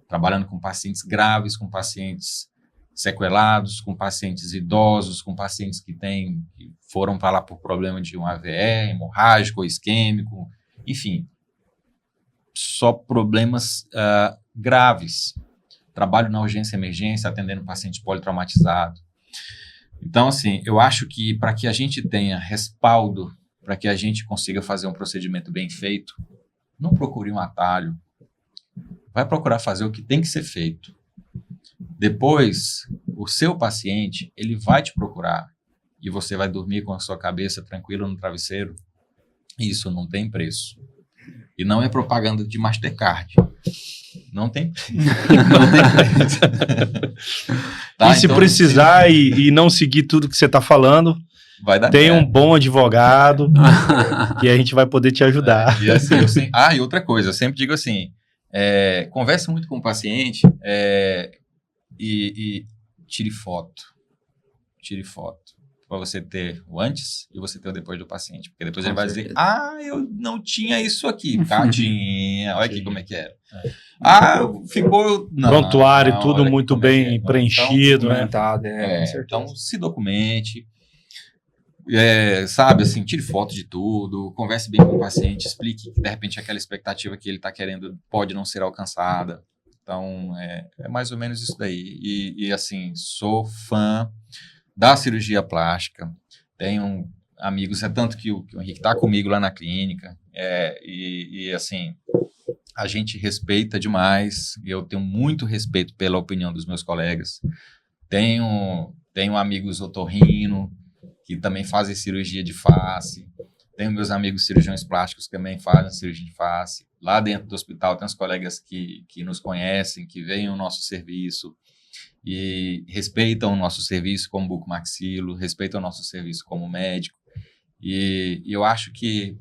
trabalhando com pacientes graves, com pacientes sequelados, com pacientes idosos, com pacientes que foram para lá por problema de um AVE, hemorrágico ou isquêmico, enfim, só problemas graves. Trabalho na urgência e emergência, atendendo paciente politraumatizado. Então, assim, eu acho que para que a gente tenha respaldo, para que a gente consiga fazer um procedimento bem feito, não procure um atalho. Vai procurar fazer o que tem que ser feito. Depois, o seu paciente, ele vai te procurar e você vai dormir com a sua cabeça tranquila no travesseiro. Isso não tem preço. E não é propaganda de Mastercard. Não tem preço. Tá, e se então, precisar e não seguir tudo que você está falando, vai dar tem certo. um bom advogado que a gente vai poder te ajudar. E assim, e outra coisa, eu sempre digo assim, converse muito com o paciente e tire foto. Tire foto. Para você ter o antes e você ter o depois do paciente. Porque depois ele vai dizer, eu não tinha isso aqui. Tinha, olha aqui como é que era. Ficou... Prontuário, tudo muito bem preenchido, né? Então, se documente. Sabe, assim, tire foto de tudo, converse bem com o paciente, explique que, de repente, aquela expectativa que ele está querendo pode não ser alcançada. Então, é mais ou menos isso daí. E assim, sou fã da cirurgia plástica, tenho amigos, tanto que o Henrique está comigo lá na clínica, assim, a gente respeita demais, eu tenho muito respeito pela opinião dos meus colegas. Tenho amigos otorrino, que também fazem cirurgia de face, tenho meus amigos cirurgiões plásticos que também fazem cirurgia de face. Lá dentro do hospital tem uns colegas que nos conhecem, que veem o nosso serviço, e respeitam o nosso serviço como bucomaxilo, respeitam o nosso serviço como médico, e eu acho que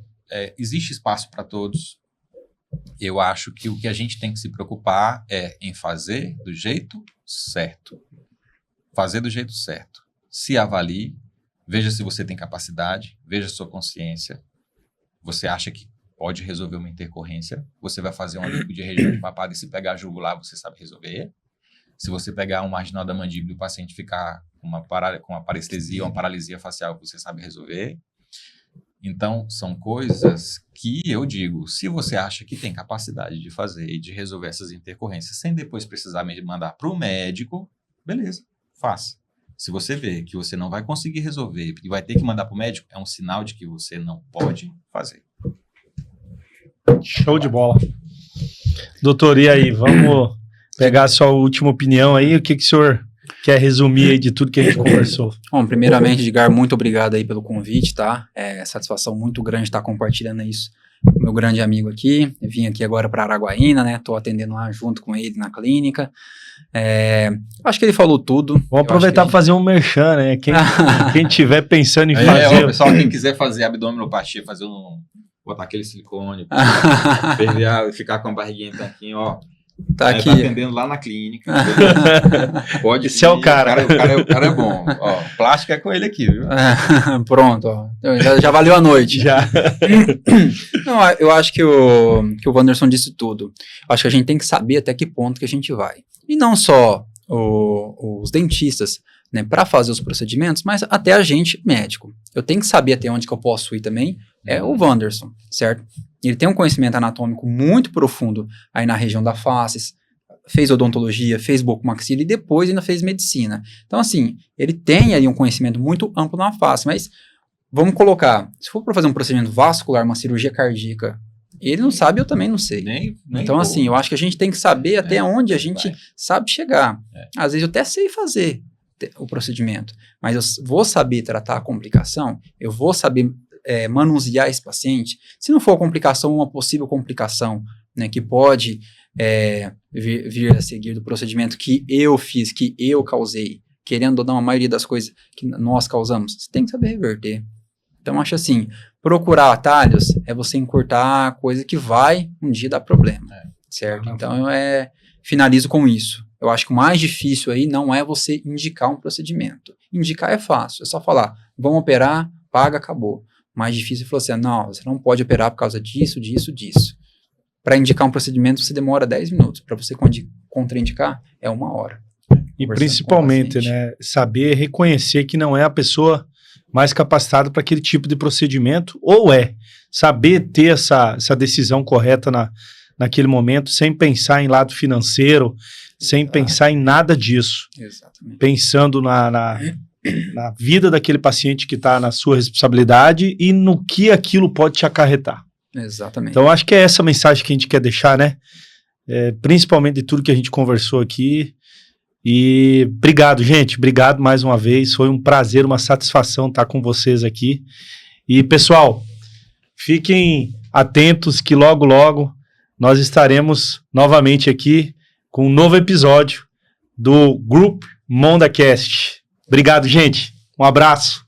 existe espaço para todos. Eu acho que o que a gente tem que se preocupar é em fazer do jeito certo. Fazer do jeito certo. Se avalie, veja se você tem capacidade, veja a sua consciência. Você acha que pode resolver uma intercorrência, você vai fazer um líquido de região de papada e se pegar jugular, você sabe resolver. Se você pegar um marginal da mandíbula e o paciente ficar com uma parestesia, uma paralisia facial, você sabe resolver. Então, são coisas que eu digo, se você acha que tem capacidade de fazer e de resolver essas intercorrências sem depois precisar me mandar para o médico, beleza, faça. Se você vê que você não vai conseguir resolver e vai ter que mandar para o médico, é um sinal de que você não pode fazer. Show de bola. Doutor, e aí, vamos pegar a sua última opinião aí, o que o senhor quer resumir aí de tudo que a gente conversou? Bom, primeiramente, Edgar, muito obrigado aí pelo convite, tá? Satisfação muito grande estar compartilhando isso com meu grande amigo aqui. Eu vim aqui agora para Araguaína, né? Tô atendendo lá junto com ele na clínica. Acho que ele falou tudo. Vamos aproveitar para fazer um merchan, né? Quem tiver pensando em fazer... pessoal, quem quiser fazer abdominoplastia, botar aquele silicone, perder, ficar com a barriguinha tanquinho, ó. Tá aqui. Tá atendendo lá na clínica. Pode Esse é o cara. O cara é bom. Ó, plástico é com ele aqui, viu? Pronto, ó. Já valeu a noite. Já. Não, eu acho que o Wanderson disse tudo. Eu acho que a gente tem que saber até que ponto que a gente vai. E não só os dentistas, né, para fazer os procedimentos, mas até a gente, médico. Eu tenho que saber até onde que eu posso ir também. É o Wanderson, certo? Ele tem um conhecimento anatômico muito profundo aí na região da face, fez odontologia, fez bucomaxila e depois ainda fez medicina. Então, assim, ele tem aí um conhecimento muito amplo na face, mas vamos colocar, se for para fazer um procedimento vascular, uma cirurgia cardíaca, ele não sabe, eu também não sei. Então, assim, eu acho que a gente tem que saber até onde a gente sabe chegar. Às vezes eu até sei fazer o procedimento, mas eu vou saber tratar a complicação, eu vou saber manusear esse paciente. Se não for complicação, uma possível complicação, né, que pode vir a seguir do procedimento que eu fiz, que eu causei, querendo ou não, a maioria das coisas que nós causamos, você tem que saber reverter. Então, acho assim, procurar atalhos é você encurtar a coisa que vai um dia dar problema, certo? Então, finalizo com isso. Eu acho que o mais difícil aí não é você indicar um procedimento. Indicar é fácil, é só falar, vamos operar, paga, acabou. O mais difícil é falar assim, não, você não pode operar por causa disso, disso, disso. Para indicar um procedimento, você demora 10 minutos. Para você contraindicar, é 1 hora. E principalmente, né, saber reconhecer que não é a pessoa mais capacitada para aquele tipo de procedimento, ou saber ter essa decisão correta naquele momento, sem pensar em lado financeiro, sem pensar em nada disso. Exatamente. Pensando na vida daquele paciente que está na sua responsabilidade e no que aquilo pode te acarretar. Exatamente. Então, acho que é essa mensagem que a gente quer deixar, né? Principalmente de tudo que a gente conversou aqui. E obrigado, gente. Obrigado mais uma vez. Foi um prazer, uma satisfação estar com vocês aqui. E, pessoal, fiquem atentos que logo, logo nós estaremos novamente aqui com um novo episódio do Group MondaCast. Obrigado, gente. Um abraço.